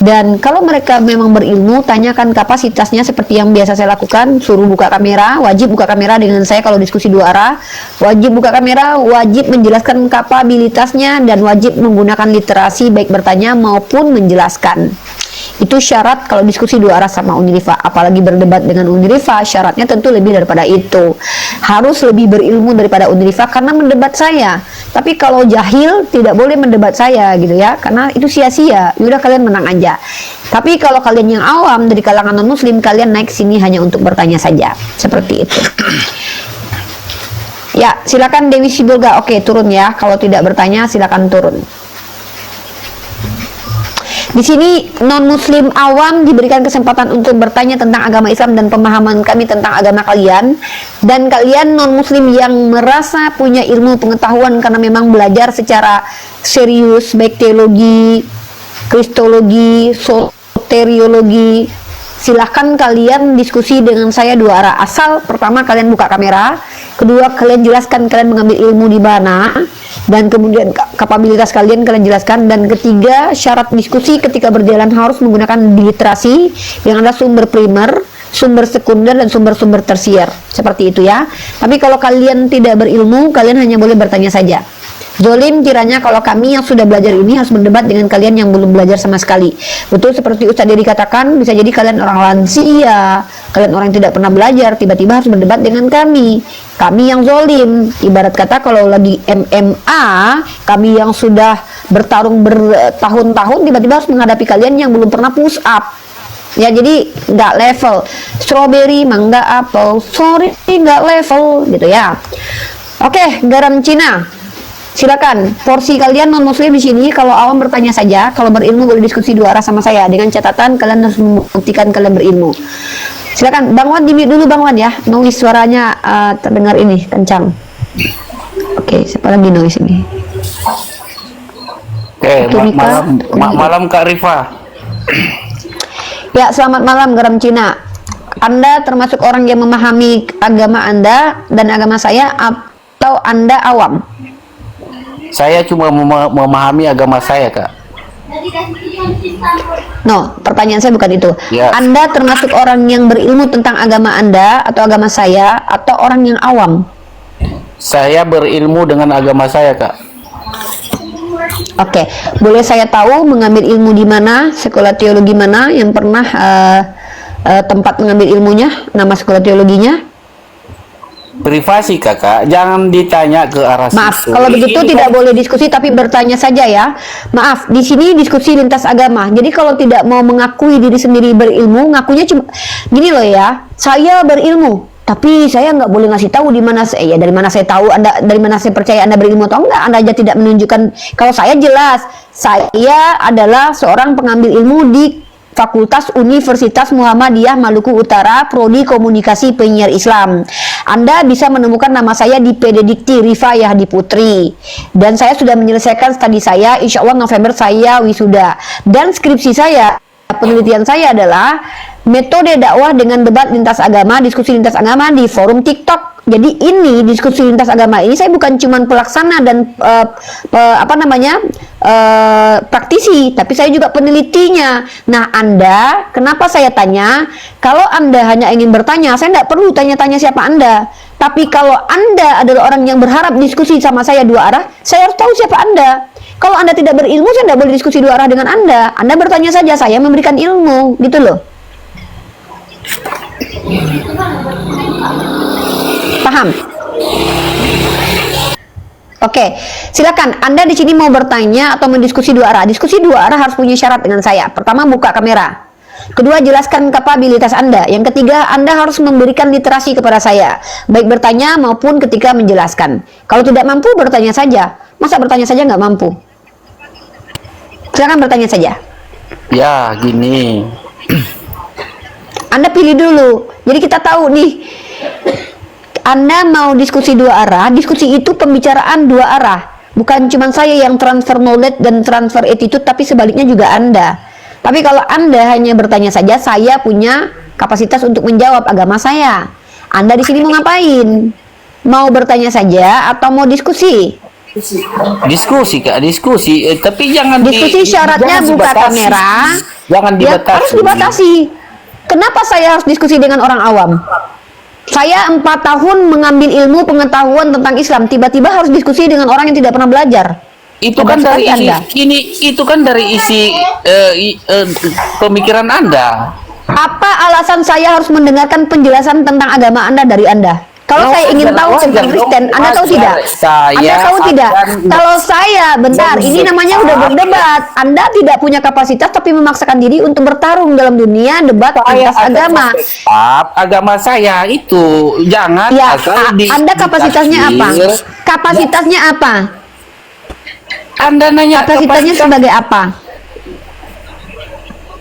Dan kalau mereka memang berilmu, tanyakan kapasitasnya seperti yang biasa saya lakukan, suruh buka kamera, wajib buka kamera dengan saya kalau diskusi dua arah, wajib buka kamera, wajib menjelaskan kapabilitasnya, dan wajib menggunakan literasi baik bertanya maupun menjelaskan. Itu syarat kalau diskusi dua arah sama Unirifa. Apalagi berdebat dengan Unirifa, syaratnya tentu lebih daripada itu. Harus lebih berilmu daripada Unirifa karena mendebat saya. Tapi kalau jahil tidak boleh mendebat saya gitu ya, karena itu sia-sia. Yaudah kalian menang aja. Tapi kalau kalian yang awam dari kalangan non muslim, kalian naik sini hanya untuk bertanya saja. Seperti itu. Ya, silakan Dewi Sibolga. Oke, turun ya. Kalau tidak bertanya silakan turun. Di sini non-muslim awam diberikan kesempatan untuk bertanya tentang agama Islam dan pemahaman kami tentang agama kalian. Dan kalian non-muslim yang merasa punya ilmu pengetahuan karena memang belajar secara serius, baik teologi, kristologi, soteriologi, silahkan kalian diskusi dengan saya dua arah. Asal pertama kalian buka kamera, kedua kalian jelaskan kalian mengambil ilmu di mana, dan kemudian kapabilitas kalian jelaskan, dan ketiga syarat diskusi ketika berjalan harus menggunakan literasi yang ada sumber primer, sumber sekunder, dan sumber-sumber tersier. Seperti itu ya. Tapi kalau kalian tidak berilmu, kalian hanya boleh bertanya saja. Zolim kiranya kalau kami yang sudah belajar ini harus berdebat dengan kalian yang belum belajar sama sekali. Betul seperti Ustadz Dery katakan, bisa jadi kalian orang lansia, kalian orang yang tidak pernah belajar, tiba-tiba harus berdebat dengan kami. Kami yang zolim, ibarat kata kalau lagi MMA, kami yang sudah bertarung bertahun-tahun, tiba-tiba harus menghadapi kalian yang belum pernah push up. Ya, jadi nggak level. Strawberry, mangga, apple, sorry nggak level gitu ya. Oke, garam Cina. Silakan, porsi kalian non muslim di sini kalau awam bertanya saja, kalau berilmu boleh diskusi dua arah sama saya dengan catatan kalian harus membuktikan kalian berilmu. Silakan, Bang Wan di-mute dulu Bang Wan ya, noise suaranya terdengar ini kencang. Oke, siapa lagi noise ini? Malam Kak Rifa. Ya, selamat malam garam Cina. Anda termasuk orang yang memahami agama Anda dan agama saya atau Anda awam? Saya cuma memahami agama saya, Kak. No, pertanyaan saya bukan itu. Ya. Anda termasuk orang yang berilmu tentang agama Anda atau agama saya atau orang yang awam? Saya berilmu dengan agama saya, Kak. Oke, boleh saya tahu mengambil ilmu di mana, sekolah teologi mana yang pernah tempat mengambil ilmunya, nama sekolah teologinya? Privasi Kakak, jangan ditanya ke arah Maaf, situ. kalau begitu tidak boleh diskusi tapi bertanya saja ya. Maaf, di sini diskusi lintas agama. Jadi kalau tidak mau mengakui diri sendiri berilmu, ngakunya cuma gini loh ya. Saya berilmu, tapi saya nggak boleh ngasih tahu di mana saya. Ya dari mana saya tahu Anda, dari mana saya percaya Anda berilmu atau enggak? Anda aja tidak menunjukkan. Kalau saya jelas, saya adalah seorang pengambil ilmu di Fakultas Universitas Muhammadiyah Maluku Utara, Prodi Komunikasi Penyiar Islam. Anda bisa menemukan nama saya di PD Dikti Rifayah di Putri. Dan saya sudah menyelesaikan studi saya, insya Allah November saya wisuda. Dan skripsi saya, penelitian saya adalah metode dakwah dengan debat lintas agama, diskusi lintas agama di forum TikTok. Jadi ini diskusi lintas agama ini saya bukan cuma pelaksana dan praktisi, tapi saya juga penelitinya. Nah, Anda, kenapa saya tanya? Kalau Anda hanya ingin bertanya, saya tidak perlu tanya-tanya siapa Anda. Tapi kalau Anda adalah orang yang berharap diskusi sama saya dua arah, saya harus tahu siapa Anda. Kalau Anda tidak berilmu, saya tidak boleh diskusi dua arah dengan Anda. Anda bertanya saja, saya memberikan ilmu, gitu loh. Paham? Oke, silakan. Anda di sini mau bertanya atau mendiskusi dua arah. Diskusi dua arah harus punya syarat dengan saya. Pertama, buka kamera. Kedua, jelaskan kapabilitas Anda. Yang ketiga, Anda harus memberikan literasi kepada saya, baik bertanya maupun ketika menjelaskan. Kalau tidak mampu, bertanya saja. Masa bertanya saja nggak mampu? Silakan bertanya saja. Ya, gini. Anda pilih dulu. Jadi kita tahu nih, Anda mau diskusi dua arah. Diskusi itu pembicaraan dua arah. Bukan cuma saya yang transfer knowledge dan transfer attitude, tapi sebaliknya juga Anda. Tapi kalau Anda hanya bertanya saja, saya punya kapasitas untuk menjawab agama saya. Anda di sini mau ngapain? Mau bertanya saja atau mau diskusi? Diskusi, Kak, diskusi. Tapi jangan Diskusi syaratnya jangan buka dibatasi. kamera. Jangan Ya, dibatasi. harus dibatasi. Kenapa saya harus diskusi dengan orang awam? Saya 4 tahun mengambil ilmu pengetahuan tentang Islam, tiba-tiba harus diskusi dengan orang yang tidak pernah belajar. Itu Hebat kan dari sekali isi Anda. itu kan dari isi pemikiran Anda. Apa alasan saya harus mendengarkan penjelasan tentang agama Anda dari Anda? Kalau saya ingin tahu tentang Kristen, Anda tahu tidak? Anda tahu tidak? Kalau saya, bentar, ini namanya udah berdebat. Anda tidak punya kapasitas tapi memaksakan diri untuk bertarung dalam dunia debat atas agama. Agama saya itu jangan Ya, asal Anda kapasitasnya apa? ditafsir. Kapasitasnya apa? Anda nanya Kapasitasnya sebagai apa?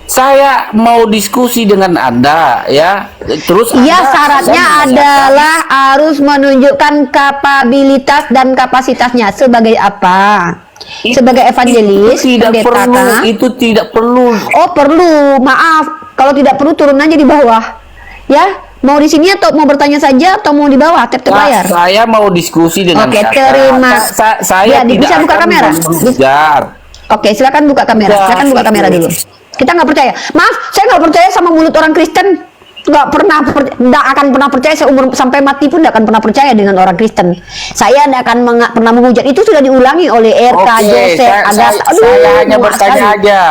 Saya mau diskusi dengan Anda, ya. Terus Iya, Anda- syaratnya saya menanyakan- adalah harus menunjukkan kapabilitas dan kapasitasnya sebagai apa? Sebagai evangelis, tidak pendeta perlu, kah? itu tidak perlu. Oh, perlu. Maaf, kalau tidak perlu turun aja di bawah. Ya, mau di sini atau mau bertanya saja atau mau di bawah tap Nah, layar? saya mau diskusi dengan Oke, Kakak. terima. Saya Ya, tidak bisa buka akan kamera? mengejar. Oke, silakan buka kamera. Udah, Silakan buka itu. kamera dulu. Kita nggak percaya. Maaf, saya nggak percaya sama mulut orang Kristen. Nggak akan pernah percaya seumur sampai mati pun nggak akan pernah percaya dengan orang Kristen. Saya nggak akan pernah menghujat. Itu sudah diulangi oleh RK, Oke, Joseph, Agatha. Aduh, saya hanya muak bertanya sekali. aja.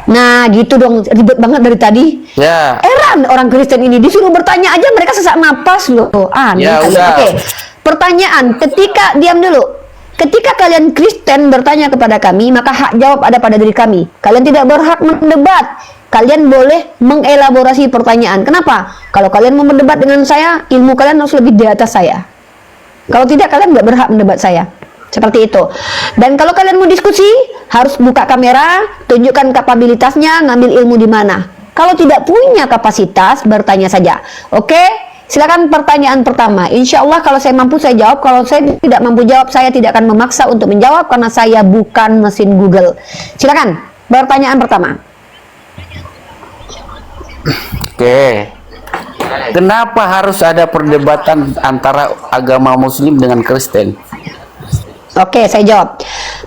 Nah, gitu dong, ribet banget dari tadi. Ya. Heran orang Kristen ini disuruh bertanya aja mereka sesak napas loh. Aneh Ya, kali. udah. Oke. Pertanyaan, diam dulu. Ketika kalian Kristen bertanya kepada kami, maka hak jawab ada pada diri kami. Kalian tidak berhak mendebat. Kalian boleh mengelaborasi pertanyaan. Kenapa? Kalau kalian mau mendebat dengan saya, ilmu kalian harus lebih di atas saya. Kalau tidak, kalian nggak berhak mendebat saya. Seperti itu. Dan kalau kalian mau diskusi, harus buka kamera, tunjukkan kapabilitasnya, ngambil ilmu di mana. Kalau tidak punya kapasitas, bertanya saja. Oke? Silakan pertanyaan pertama. Insya Allah kalau saya mampu saya jawab. Kalau saya tidak mampu jawab, saya tidak akan memaksa untuk menjawab karena saya bukan mesin Google. Silakan. Pertanyaan pertama. Oke. Kenapa harus ada perdebatan antara agama Muslim dengan Kristen? Oke, saya jawab.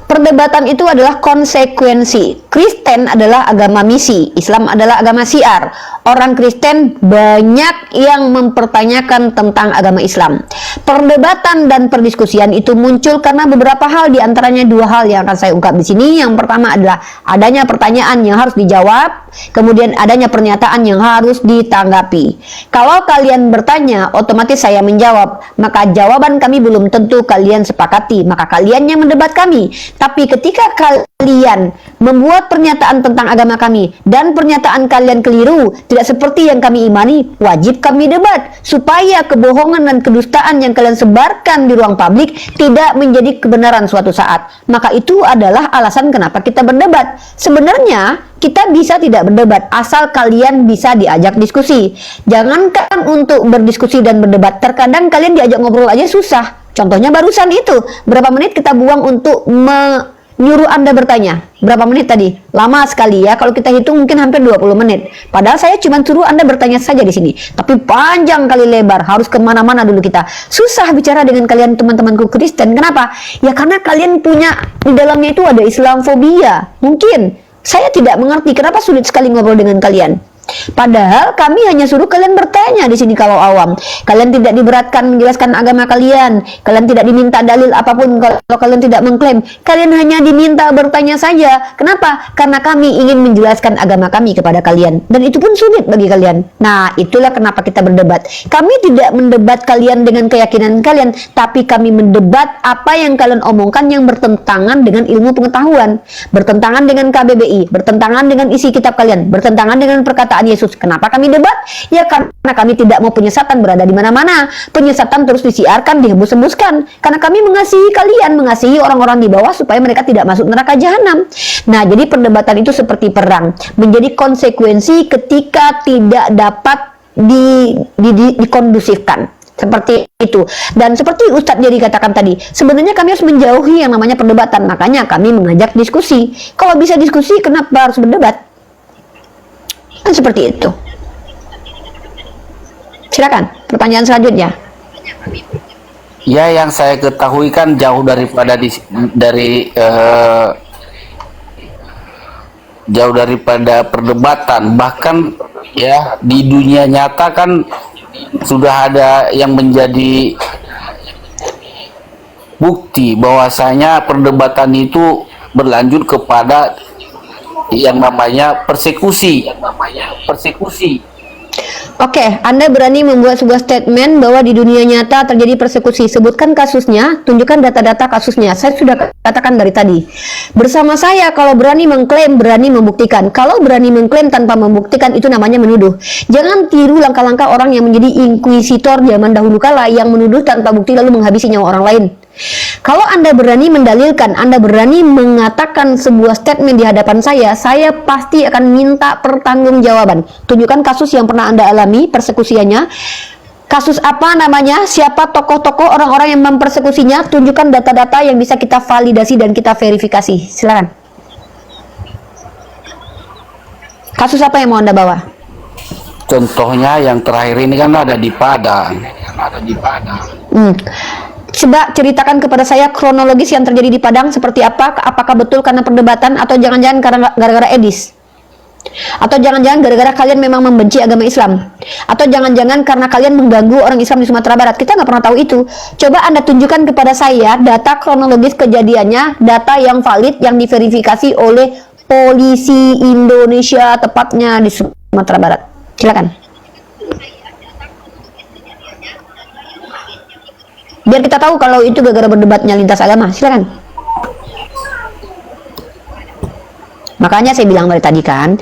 Perdebatan itu adalah konsekuensi. Kristen adalah agama misi, Islam adalah agama syiar. Orang Kristen banyak yang mempertanyakan tentang agama Islam. Perdebatan dan perdiskusian itu muncul karena beberapa hal, di antaranya 2 hal yang akan saya ungkap di sini. Yang pertama adalah adanya pertanyaan yang harus dijawab, kemudian adanya pernyataan yang harus ditanggapi. Kalau kalian bertanya, otomatis saya menjawab, maka jawaban kami belum tentu kalian sepakati, maka kalian yang mendebat kami. Tapi ketika kalian membuat pernyataan tentang agama kami dan pernyataan kalian keliru, tidak seperti yang kami imani, wajib kami debat supaya kebohongan dan kedustaan yang kalian sebarkan di ruang publik tidak menjadi kebenaran suatu saat. Maka itu adalah alasan kenapa kita berdebat. Sebenarnya kita bisa tidak berdebat asal kalian bisa diajak diskusi. Jangankan untuk berdiskusi dan berdebat, terkadang kalian diajak ngobrol aja susah. Contohnya barusan itu, berapa menit kita buang untuk menyuruh Anda bertanya? Berapa menit tadi? Lama sekali ya, kalau kita hitung mungkin hampir 20 menit. Padahal saya cuma suruh Anda bertanya saja di sini. Tapi panjang kali lebar, harus kemana-mana dulu kita. Susah bicara dengan kalian teman-temanku Kristen. Kenapa? Ya karena kalian punya, di dalamnya itu ada Islamfobia. Mungkin. Saya tidak mengerti kenapa sulit sekali ngobrol dengan kalian. Padahal kami hanya suruh kalian bertanya di sini kalau awam. Kalian tidak diberatkan menjelaskan agama kalian. Kalian tidak diminta dalil apapun kalau kalian tidak mengklaim. Kalian hanya diminta bertanya saja. Kenapa? Karena kami ingin menjelaskan agama kami kepada kalian. Dan itu pun sulit bagi kalian. Nah, itulah kenapa kita berdebat. Kami tidak mendebat kalian dengan keyakinan kalian, tapi kami mendebat apa yang kalian omongkan yang bertentangan dengan ilmu pengetahuan, bertentangan dengan KBBI, bertentangan dengan isi kitab kalian, bertentangan dengan perkataan Yesus. Kenapa kami debat? Ya karena kami tidak mau penyesatan berada di mana-mana. Penyesatan terus disiarkan, dihembus-hembuskan. Karena kami mengasihi kalian, mengasihi orang-orang di bawah supaya mereka tidak masuk neraka jahanam. Nah, jadi perdebatan itu seperti perang, menjadi konsekuensi ketika tidak dapat dikondusifkan. Seperti itu. Dan seperti Ustadz Jerry katakan tadi, sebenarnya kami harus menjauhi yang namanya perdebatan. Makanya kami mengajak diskusi. Kalau bisa diskusi, kenapa harus berdebat? Kan seperti itu. Silakan, pertanyaan selanjutnya. Ya, yang saya ketahui kan jauh jauh daripada perdebatan. Bahkan ya di dunia nyata kan sudah ada yang menjadi bukti bahwasanya perdebatan itu berlanjut kepada yang namanya persekusi. Oke, Anda berani membuat sebuah statement bahwa di dunia nyata terjadi persekusi. Sebutkan kasusnya, tunjukkan data-data kasusnya. Saya sudah katakan dari tadi. Bersama saya, kalau berani mengklaim, berani membuktikan. Kalau berani mengklaim tanpa membuktikan, itu namanya menuduh. Jangan tiru langkah-langkah orang yang menjadi inkuisitor zaman dahulu kala, yang menuduh tanpa bukti lalu menghabisi nyawa orang lain. Kalau Anda berani mendalilkan, Anda berani mengatakan sebuah statement di hadapan saya pasti akan minta pertanggungjawaban. Tunjukkan kasus yang pernah Anda alami, persekusiannya. Kasus apa namanya, siapa tokoh-tokoh orang-orang yang mempersekusinya, tunjukkan data-data yang bisa kita validasi dan kita verifikasi. Silakan. Kasus apa yang mau Anda bawa? Contohnya yang terakhir ini kan ada di Padang. Coba ceritakan kepada saya kronologis yang terjadi di Padang seperti apa. Apakah betul karena perdebatan atau jangan-jangan karena gara-gara edis? Atau jangan-jangan gara-gara kalian memang membenci agama Islam? Atau jangan-jangan karena kalian mengganggu orang Islam di Sumatera Barat? Kita nggak pernah tahu itu. Coba Anda tunjukkan kepada saya data kronologis kejadiannya, data yang valid, yang diverifikasi oleh polisi Indonesia, tepatnya di Sumatera Barat. Silakan. Biar kita tahu kalau itu gara-gara berdebatnya lintas agama. Silakan. Makanya saya bilang dari tadi kan,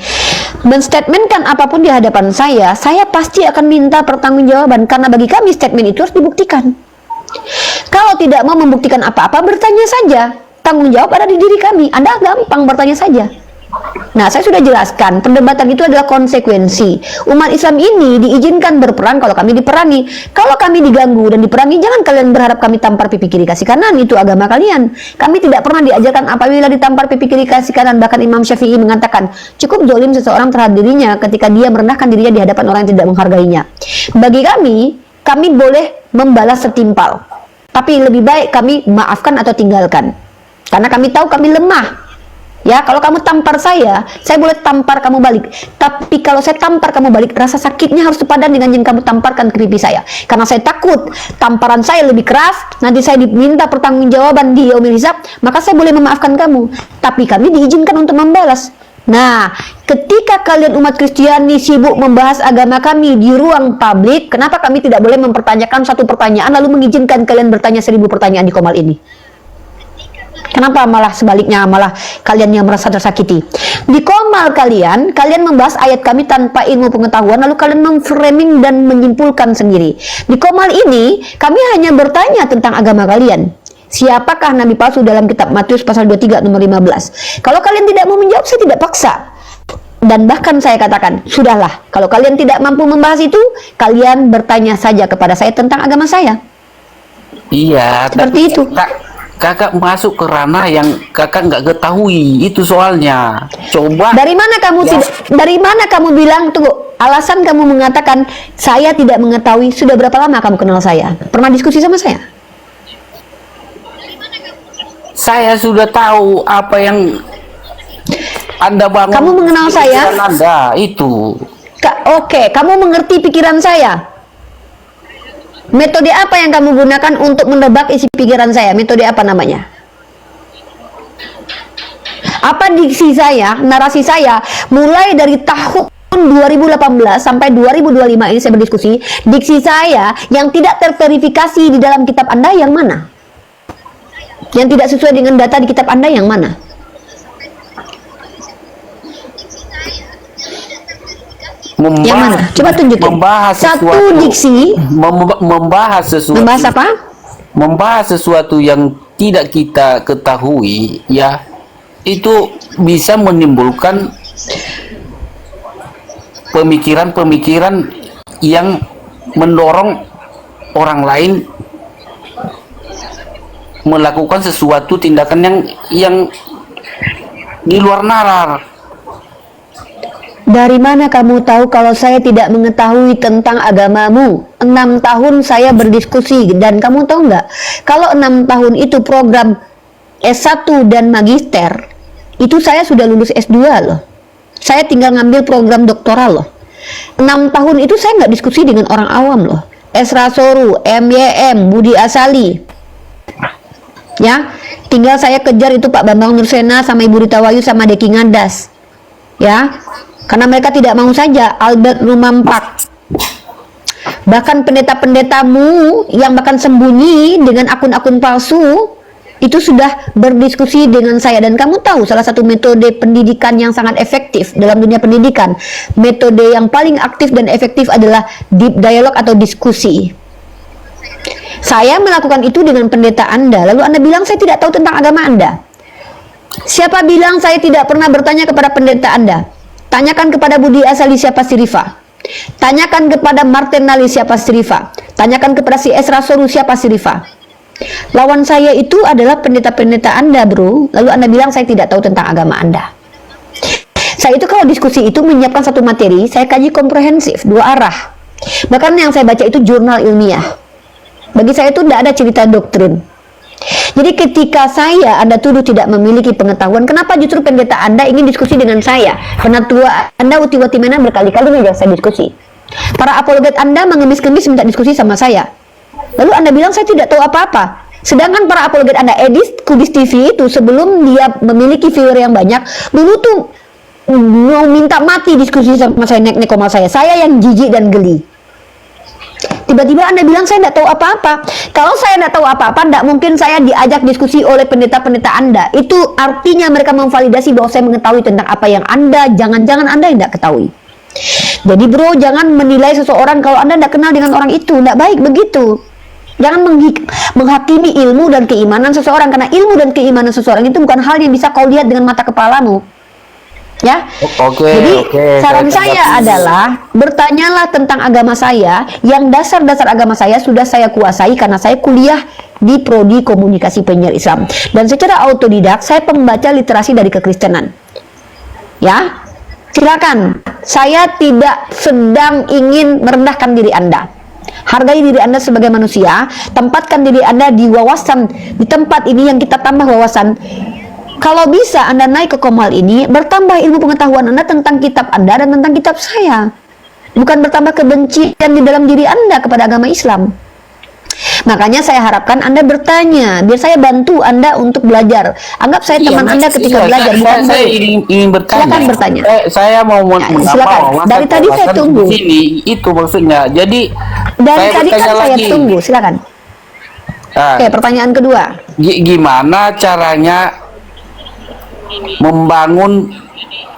menstatementkan apapun di hadapan saya pasti akan minta pertanggungjawaban. Karena bagi kami statement itu harus dibuktikan. Kalau tidak mau membuktikan apa-apa, bertanya saja. Tanggung jawab ada di diri kami. Anda gampang bertanya saja. Nah, saya sudah jelaskan, perdebatan itu adalah konsekuensi. Umat Islam ini diizinkan berperang kalau kami diperangi. Kalau kami diganggu dan diperangi, jangan kalian berharap kami tampar pipi kiri kasih kanan, itu agama kalian. Kami tidak pernah diajarkan apabila ditampar pipi kiri kasih kanan. Bahkan Imam Syafi'i mengatakan, cukup zalim seseorang terhadap dirinya ketika dia merendahkan dirinya di hadapan orang yang tidak menghargainya. Bagi kami boleh membalas setimpal. Tapi lebih baik kami maafkan atau tinggalkan. Karena kami tahu kami lemah. Ya, kalau kamu tampar saya boleh tampar kamu balik. Tapi kalau saya tampar kamu balik, rasa sakitnya harus sepadan dengan yang kamu tamparkan ke pipi saya. Karena saya takut tamparan saya lebih keras, nanti saya diminta pertanggungjawaban di yaumil hisab, maka saya boleh memaafkan kamu. Tapi kami diizinkan untuk membalas. Nah, ketika kalian umat Kristiani sibuk membahas agama kami di ruang publik, kenapa kami tidak boleh mempertanyakan satu pertanyaan lalu mengizinkan kalian bertanya 1000 pertanyaan di Komal ini? Kenapa malah sebaliknya, malah kalian yang merasa tersakiti? Di Komal kalian membahas ayat kami tanpa ilmu pengetahuan, lalu kalian memframing dan menyimpulkan sendiri. Di Komal ini, kami hanya bertanya tentang agama kalian. Siapakah Nabi palsu dalam kitab Matius pasal 23 nomor 15? Kalau kalian tidak mau menjawab, saya tidak paksa. Dan bahkan saya katakan, sudahlah, kalau kalian tidak mampu membahas itu, kalian bertanya saja kepada saya tentang agama saya. Iya, seperti itu. Kakak masuk ke ranah yang kakak nggak ketahui, itu soalnya. Coba. Dari mana kamu bilang, tunggu, alasan kamu mengatakan saya tidak mengetahui, sudah berapa lama kamu kenal saya? Pernah diskusi sama saya? Saya sudah tahu apa yang Anda bangun. Kamu mengenal saya? Anda itu. Oke, kamu mengerti pikiran saya? Metode apa yang kamu gunakan untuk menebak isi pikiran saya? Metode apa namanya? Apa diksi saya, narasi saya, mulai dari tahun 2018 sampai 2025 ini saya berdiskusi, diksi saya yang tidak terverifikasi di dalam kitab Anda yang mana? Yang tidak sesuai dengan data di kitab Anda yang mana? Yang mana? Coba tunjukin. Membahas satu sesuatu, diksi. membahas sesuatu. Membahas apa? Membahas sesuatu yang tidak kita ketahui, ya, itu bisa menimbulkan pemikiran-pemikiran yang mendorong orang lain melakukan sesuatu tindakan yang di luar nalar. Dari mana kamu tahu kalau saya tidak mengetahui tentang agamamu? 6 tahun saya berdiskusi, dan kamu tahu nggak? Kalau 6 tahun itu program S1 dan Magister, itu saya sudah lulus S2 loh. Saya tinggal ngambil program doktoral loh. 6 tahun itu saya nggak diskusi dengan orang awam loh. Esra Soru, MYM, Budi Asali. Ya, tinggal saya kejar itu Pak Bambang Nursena sama Ibu Rita Wayu sama Deki Ngadas. Ya, karena mereka tidak mau saja. Albert Rumampak, bahkan pendeta-pendetamu yang bahkan sembunyi dengan akun-akun palsu itu sudah berdiskusi dengan saya. Dan kamu tahu salah satu metode pendidikan yang sangat efektif dalam dunia pendidikan, metode yang paling aktif dan efektif adalah deep dialogue atau diskusi. Saya melakukan itu dengan pendeta Anda, lalu Anda bilang saya tidak tahu tentang agama Anda. Siapa bilang saya tidak pernah bertanya kepada pendeta Anda? Tanyakan kepada Budi Asali siapa si Rifa. Tanyakan kepada Martin Nali siapa si Rifa. Tanyakan kepada si Esra Soru siapa si Rifa. Lawan saya itu adalah pendeta-pendeta Anda, bro. Lalu Anda bilang saya tidak tahu tentang agama Anda. Saya itu kalau diskusi itu menyiapkan satu materi, saya kaji komprehensif, 2 arah. Bahkan yang saya baca itu jurnal ilmiah. Bagi saya itu tidak ada cerita doktrin. Jadi ketika Anda tuduh tidak memiliki pengetahuan, kenapa justru pendeta Anda ingin diskusi dengan saya? Penatua Anda uti-wati mana berkali-kali mengajak saya diskusi. Para apologet Anda mengemis-kemis minta diskusi sama saya. Lalu Anda bilang saya tidak tahu apa-apa. Sedangkan para apologet Anda, Edis Kudis TV itu sebelum dia memiliki viewer yang banyak, dulu tuh mau minta mati diskusi sama saya, nek-nek sama saya. Saya yang jijik dan geli. Tiba-tiba Anda bilang saya tidak tahu apa-apa. Kalau saya tidak tahu apa-apa, tidak mungkin saya diajak diskusi oleh pendeta-pendeta Anda. Itu artinya mereka memvalidasi bahwa saya mengetahui tentang apa yang Anda, jangan-jangan Anda tidak ketahui. Jadi bro, jangan menilai seseorang kalau Anda tidak kenal dengan orang itu. Tidak baik begitu. Jangan menghakimi ilmu dan keimanan seseorang, karena ilmu dan keimanan seseorang itu bukan hal yang bisa kau lihat dengan mata kepalamu. Ya, jadi saran saya adalah bertanyalah tentang agama saya, yang dasar-dasar agama saya sudah saya kuasai karena saya kuliah di Prodi Komunikasi Penyiar Islam, dan secara autodidak saya pembaca literasi dari kekristenan. Ya, silakan. Saya tidak sedang ingin merendahkan diri Anda. Hargai diri Anda sebagai manusia, tempatkan diri Anda di wawasan, di tempat ini yang kita tambah wawasan. Kalau bisa Anda naik ke Komal ini, bertambah ilmu pengetahuan Anda tentang kitab Anda dan tentang kitab saya. Bukan bertambah kebencian di dalam diri Anda kepada agama Islam. Makanya saya harapkan Anda bertanya, biar saya bantu Anda untuk belajar. Anggap saya teman Anda ketika belajar, bukan saya ingin bertanya. Silakan bertanya. Saya mau silakan. Dari tadi saya tunggu. Itu maksudnya. Jadi dari tadi kan saya tunggu. Silakan. Oke, pertanyaan kedua. Gimana caranya membangun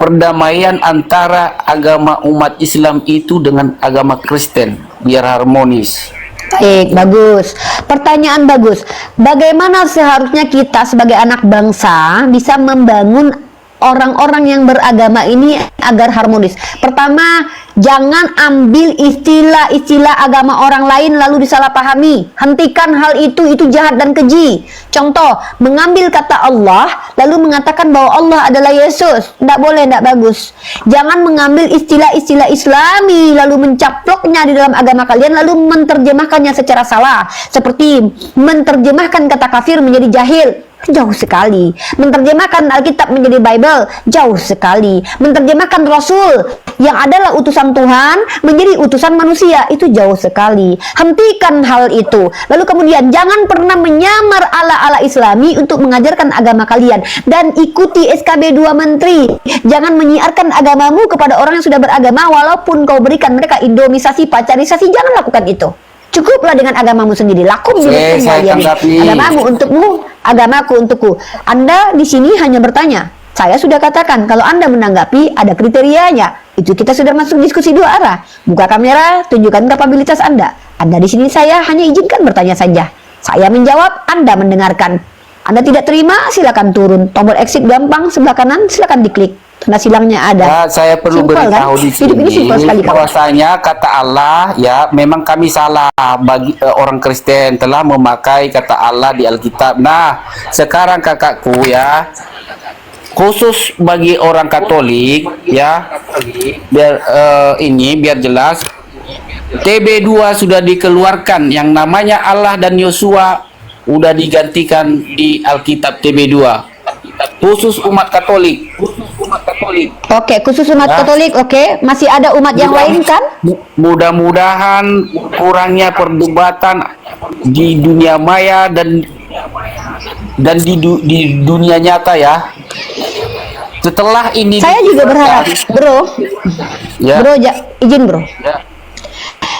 perdamaian antara agama umat Islam itu dengan agama Kristen biar harmonis? Baik, bagus. Pertanyaan bagus. Bagaimana seharusnya kita sebagai anak bangsa bisa membangun orang-orang yang beragama ini agar harmonis? Pertama, jangan ambil istilah-istilah agama orang lain lalu disalahpahami. Hentikan hal itu jahat dan keji. Contoh, mengambil kata Allah lalu mengatakan bahwa Allah adalah Yesus. Tidak boleh, tidak bagus. Jangan mengambil istilah-istilah Islami lalu mencaploknya di dalam agama kalian lalu menerjemahkannya secara salah. Seperti menerjemahkan kata kafir menjadi jahil. Jauh sekali. Menerjemahkan Alkitab menjadi Bible, jauh sekali. Menerjemahkan Rasul yang adalah utusan Tuhan menjadi utusan manusia, itu jauh sekali. Hentikan hal itu. Lalu kemudian jangan pernah menyamar ala-ala Islami untuk mengajarkan agama kalian, dan ikuti SKB 2 Menteri. Jangan menyiarkan agamamu kepada orang yang sudah beragama, walaupun kau berikan mereka indomisasi, pacarisasi, jangan lakukan itu. Cukuplah dengan agamamu sendiri. Lakum Oke, saya kalian. tanggapi. Agamamu untukmu, agamaku untukku. Anda di sini hanya bertanya. Saya sudah katakan, kalau Anda menanggapi ada kriterianya. Itu kita sudah masuk diskusi dua arah. Buka kamera, tunjukkan kapabilitas Anda. Anda di sini saya hanya izinkan bertanya saja. Saya menjawab, Anda mendengarkan. Anda tidak terima, silakan turun. Tombol exit gampang, sebelah kanan silakan diklik. Tanda silangnya ada. Ya, saya perlu Simpel, beritahu kan? di Hidup ini sini simpel sekali, kawan. bahwasanya kata Allah, ya memang kami salah bagi orang Kristen telah memakai kata Allah di Alkitab. Nah, sekarang kakakku ya, khusus bagi orang Katolik ya, biar biar jelas, TB2 sudah dikeluarkan, yang namanya Allah dan Yosua udah digantikan di Alkitab TB2. Khusus umat Katolik. Oke, khusus umat Ya. Katolik, oke. Masih ada umat yang lain kan? Mudah-mudahan kurangnya perdebatan di dunia maya dan di dunia nyata ya. Setelah ini Saya juga berharap, bro. Ya. Bro, izin bro. Ya.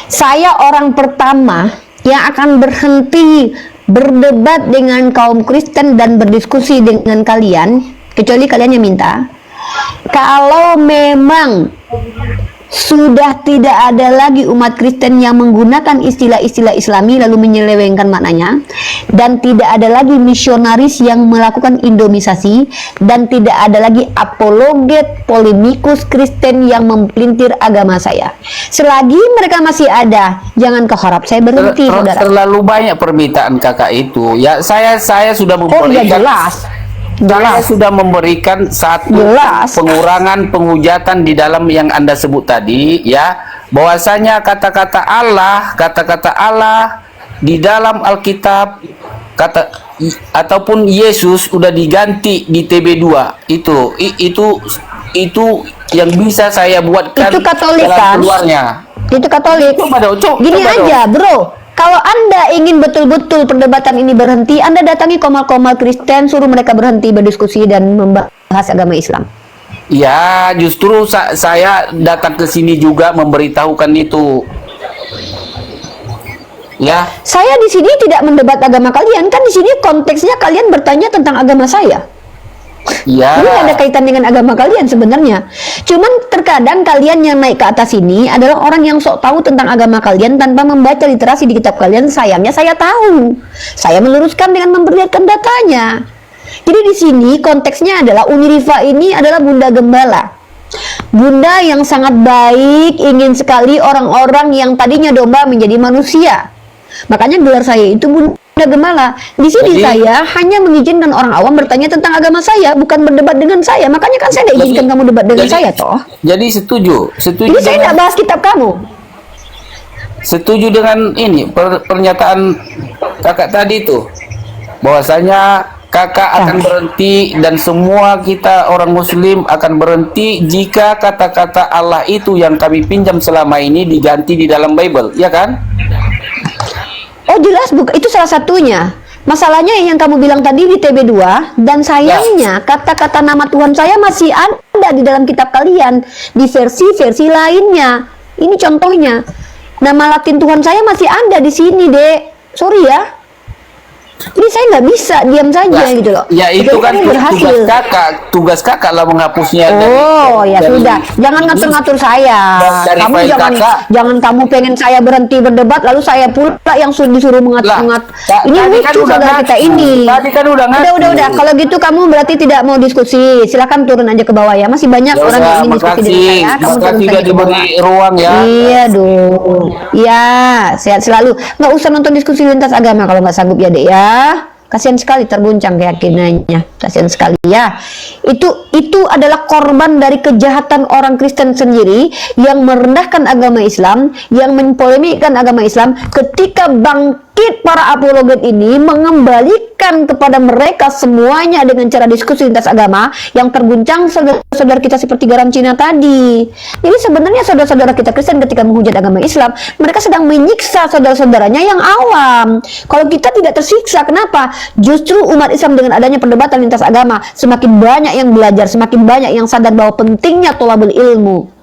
Saya orang pertama yang akan berhenti berdebat dengan kaum Kristen dan berdiskusi dengan kalian, kecuali kalian yang minta. Kalau memang sudah tidak ada lagi umat Kristen yang menggunakan istilah-istilah Islami lalu menyelewengkan maknanya, dan tidak ada lagi misionaris yang melakukan indomisasi, dan tidak ada lagi apologet polemikus Kristen yang mempelintir agama saya. Selagi mereka masih ada, jangan kau harap saya berhenti, saudara. Terlalu banyak permintaan kakak itu. Ya, saya sudah Oh ya, memberikan. Saya sudah memberikan satu pengurangan penghujatan di dalam yang Anda sebut tadi ya, bahwasanya kata-kata Allah di dalam Alkitab ataupun Yesus sudah diganti di TB2. Itu yang bisa saya buatkan Itu Katolik dalam kan? keluarnya. Itu Katolik. Gini coba aja, bro. Kalau Anda ingin betul-betul perdebatan ini berhenti, Anda datangi komal-komal Kristen, suruh mereka berhenti berdiskusi dan membahas agama Islam. Ya, justru saya datang ke sini juga memberitahukan itu. Ya. Saya di sini tidak mendebat agama kalian, kan di sini konteksnya kalian bertanya tentang agama saya. Ya. Ini nggak ada kaitan dengan agama kalian sebenarnya. Cuman terkadang kalian yang naik ke atas ini adalah orang yang sok tahu tentang agama kalian tanpa membaca literasi di kitab kalian. Sayangnya saya tahu. Saya meluruskan dengan memperlihatkan datanya. Jadi di sini konteksnya adalah Umi Rifa ini adalah Bunda Gembala. Bunda yang sangat baik, ingin sekali orang-orang yang tadinya domba menjadi manusia. Makanya gelar saya itu Bunda Gembala. Di sini saya hanya mengizinkan orang awam bertanya tentang agama saya, bukan berdebat dengan saya. Makanya kan saya tidak izinkan kamu debat dengan saya, toh. Jadi setuju. Jadi saya tidak bahas kitab kamu. Setuju dengan ini pernyataan kakak tadi itu, bahwasanya kakak akan berhenti dan semua kita orang Muslim akan berhenti jika kata-kata Allah itu yang kami pinjam selama ini diganti di dalam Bible, ya kan? Oh jelas, itu salah satunya. Masalahnya yang kamu bilang tadi di TB2, dan sayangnya kata-kata nama Tuhan saya masih ada di dalam kitab kalian, di versi-versi lainnya. Ini contohnya. Nama Latin Tuhan saya masih ada di sini, Dek. Sorry ya. Jadi saya nggak bisa diam saja gitu loh. Ya itu kan tugas kakak lah menghapusnya. Oh ya sudah, jangan ngatur-ngatur saya. Kamu jangan kamu pengen saya berhenti berdebat lalu saya pula yang disuruh mengatur-ngatur. Ini lucu saudara kita ini. Tadi kan udah Udah. Kalau gitu kamu berarti tidak mau diskusi. Silakan turun aja ke bawah ya. Masih banyak orang yang ingin diskusi dengan saya. Kamu turun saja ke bawah. Ruang ya. Iya dong. Iya, sehat selalu. Nggak usah nonton diskusi lintas agama kalau nggak sanggup ya, Dek ya. Kasihan sekali terguncang keyakinannya. Kasihan sekali ya. Itu adalah korban dari kejahatan orang Kristen sendiri yang merendahkan agama Islam, yang mempolemikkan agama Islam ketika bangkit bangkit para apologet ini mengembalikan kepada mereka semuanya dengan cara diskusi lintas agama yang terguncang saudara-saudara kita seperti garam Cina tadi. Jadi sebenarnya saudara-saudara kita Kristen ketika menghujat agama Islam, mereka sedang menyiksa saudara-saudaranya yang awam. Kalau kita tidak tersiksa, kenapa? Justru umat Islam dengan adanya perdebatan lintas agama semakin banyak yang belajar, semakin banyak yang sadar bahwa pentingnya tholabul ilmu.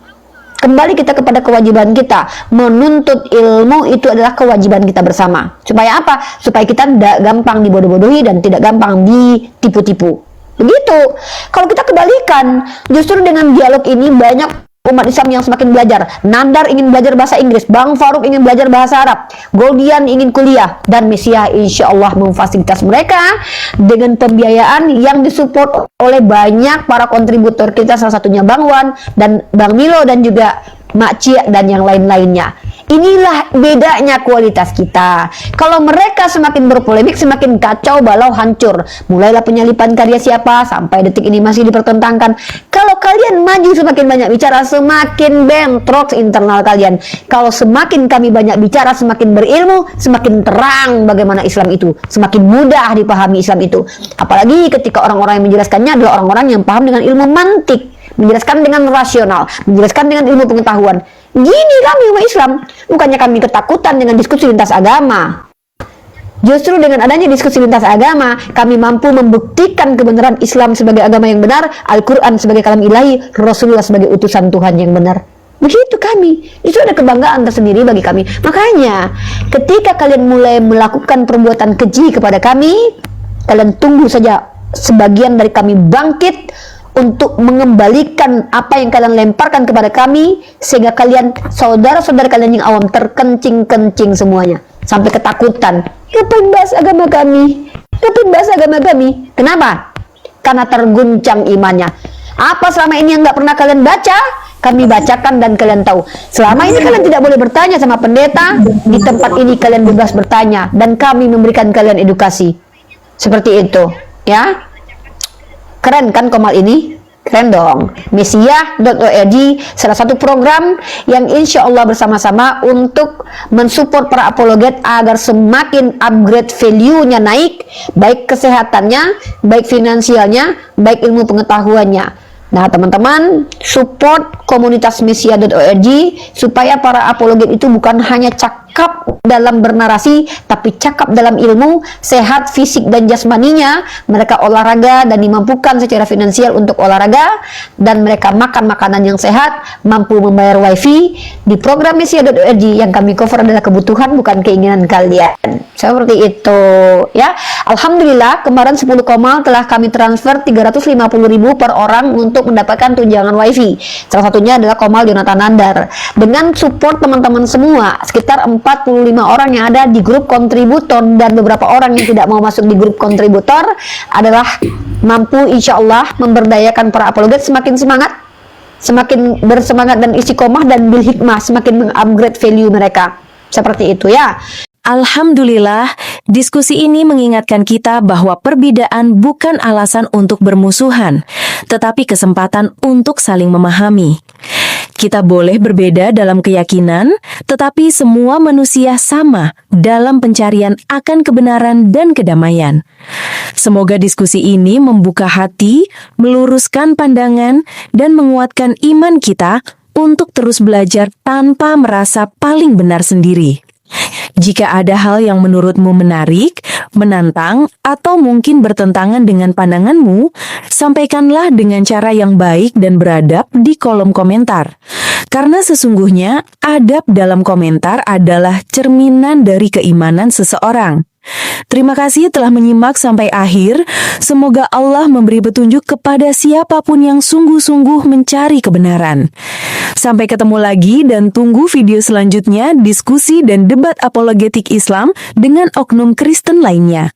Kembali kita kepada kewajiban kita, menuntut ilmu itu adalah kewajiban kita bersama. Supaya apa? Supaya kita tidak gampang dibodoh-bodohi dan tidak gampang ditipu-tipu. Begitu. Kalau kita kebalikan, justru dengan dialog ini banyak umat Islam yang semakin belajar. Nandar ingin belajar bahasa Inggris, Bang Faruk ingin belajar bahasa Arab, Goldian ingin kuliah, dan Mesia insya Allah memfasilitas mereka dengan pembiayaan yang disupport oleh banyak para kontributor kita, salah satunya Bang Wan dan Bang Milo dan juga Mak Cia dan yang lain-lainnya. Inilah bedanya kualitas kita. Kalau mereka semakin berpolemik, semakin kacau balau hancur. Mulailah penyalipan karya siapa sampai detik ini masih dipertentangkan. Kalau kalian maju semakin banyak bicara, semakin bentrok internal kalian. Kalau semakin kami banyak bicara, semakin berilmu, semakin terang bagaimana Islam itu, semakin mudah dipahami Islam itu. Apalagi ketika orang-orang yang menjelaskannya adalah orang-orang yang paham dengan ilmu mantik, menjelaskan dengan rasional, menjelaskan dengan ilmu pengetahuan. Gini kami umat Islam, bukannya kami ketakutan dengan diskusi lintas agama. Justru dengan adanya diskusi lintas agama, kami mampu membuktikan kebenaran Islam sebagai agama yang benar, Al-Quran sebagai kalam ilahi, Rasulullah sebagai utusan Tuhan yang benar. Begitu kami. Itu ada kebanggaan tersendiri bagi kami. Makanya, ketika kalian mulai melakukan perbuatan keji kepada kami, kalian tunggu saja sebagian dari kami bangkit untuk mengembalikan apa yang kalian lemparkan kepada kami, sehingga kalian, saudara-saudara kalian yang awam, terkencing-kencing semuanya sampai ketakutan. Ngapain bahas agama kami? Ngapain bahas agama kami? Kenapa? Karena terguncang imannya. Apa selama ini yang nggak pernah kalian baca, kami bacakan dan kalian tahu. Selama ini kalian tidak boleh bertanya sama pendeta, di tempat ini kalian bebas bertanya dan kami memberikan kalian edukasi. Seperti itu, ya. Keren kan Komal ini? Keren dong. Mesia.org, salah satu program yang insya Allah bersama-sama untuk mensupport para apologet agar semakin upgrade value-nya naik, baik kesehatannya, baik finansialnya, baik ilmu pengetahuannya. Nah teman-teman, support komunitas Mesia.org supaya para apologet itu bukan hanya cakap dalam bernarasi, tapi cakap dalam ilmu, sehat fisik dan jasmaninya, mereka olahraga dan dimampukan secara finansial untuk olahraga, dan mereka makan makanan yang sehat, mampu membayar wifi. Di program Mesia.org yang kami cover adalah kebutuhan bukan keinginan kalian. Seperti itu ya. Alhamdulillah kemarin 10 Komal telah kami transfer 350.000 per orang untuk mendapatkan tunjangan wifi. Salah satunya adalah Komal Jonathan Nandar. Dengan support teman-teman semua, sekitar 45 orang yang ada di grup kontributor dan beberapa orang yang tidak mau masuk di grup kontributor adalah mampu insya Allah memberdayakan para apologet semakin semangat, semakin bersemangat dan istiqomah, dan bil hikmah semakin mengupgrade value mereka. Seperti itu ya. Alhamdulillah, diskusi ini mengingatkan kita bahwa perbedaan bukan alasan untuk bermusuhan, tetapi kesempatan untuk saling memahami. Kita boleh berbeda dalam keyakinan, tetapi semua manusia sama dalam pencarian akan kebenaran dan kedamaian. Semoga diskusi ini membuka hati, meluruskan pandangan, dan menguatkan iman kita untuk terus belajar tanpa merasa paling benar sendiri. Jika ada hal yang menurutmu menarik, menantang, atau mungkin bertentangan dengan pandanganmu, sampaikanlah dengan cara yang baik dan beradab di kolom komentar. Karena sesungguhnya, adab dalam komentar adalah cerminan dari keimanan seseorang. Terima kasih telah menyimak sampai akhir. Semoga Allah memberi petunjuk kepada siapapun yang sungguh-sungguh mencari kebenaran. Sampai ketemu lagi dan tunggu video selanjutnya diskusi dan debat apologetik Islam dengan oknum Kristen lainnya.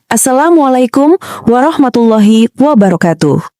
Assalamualaikum warahmatullahi wabarakatuh.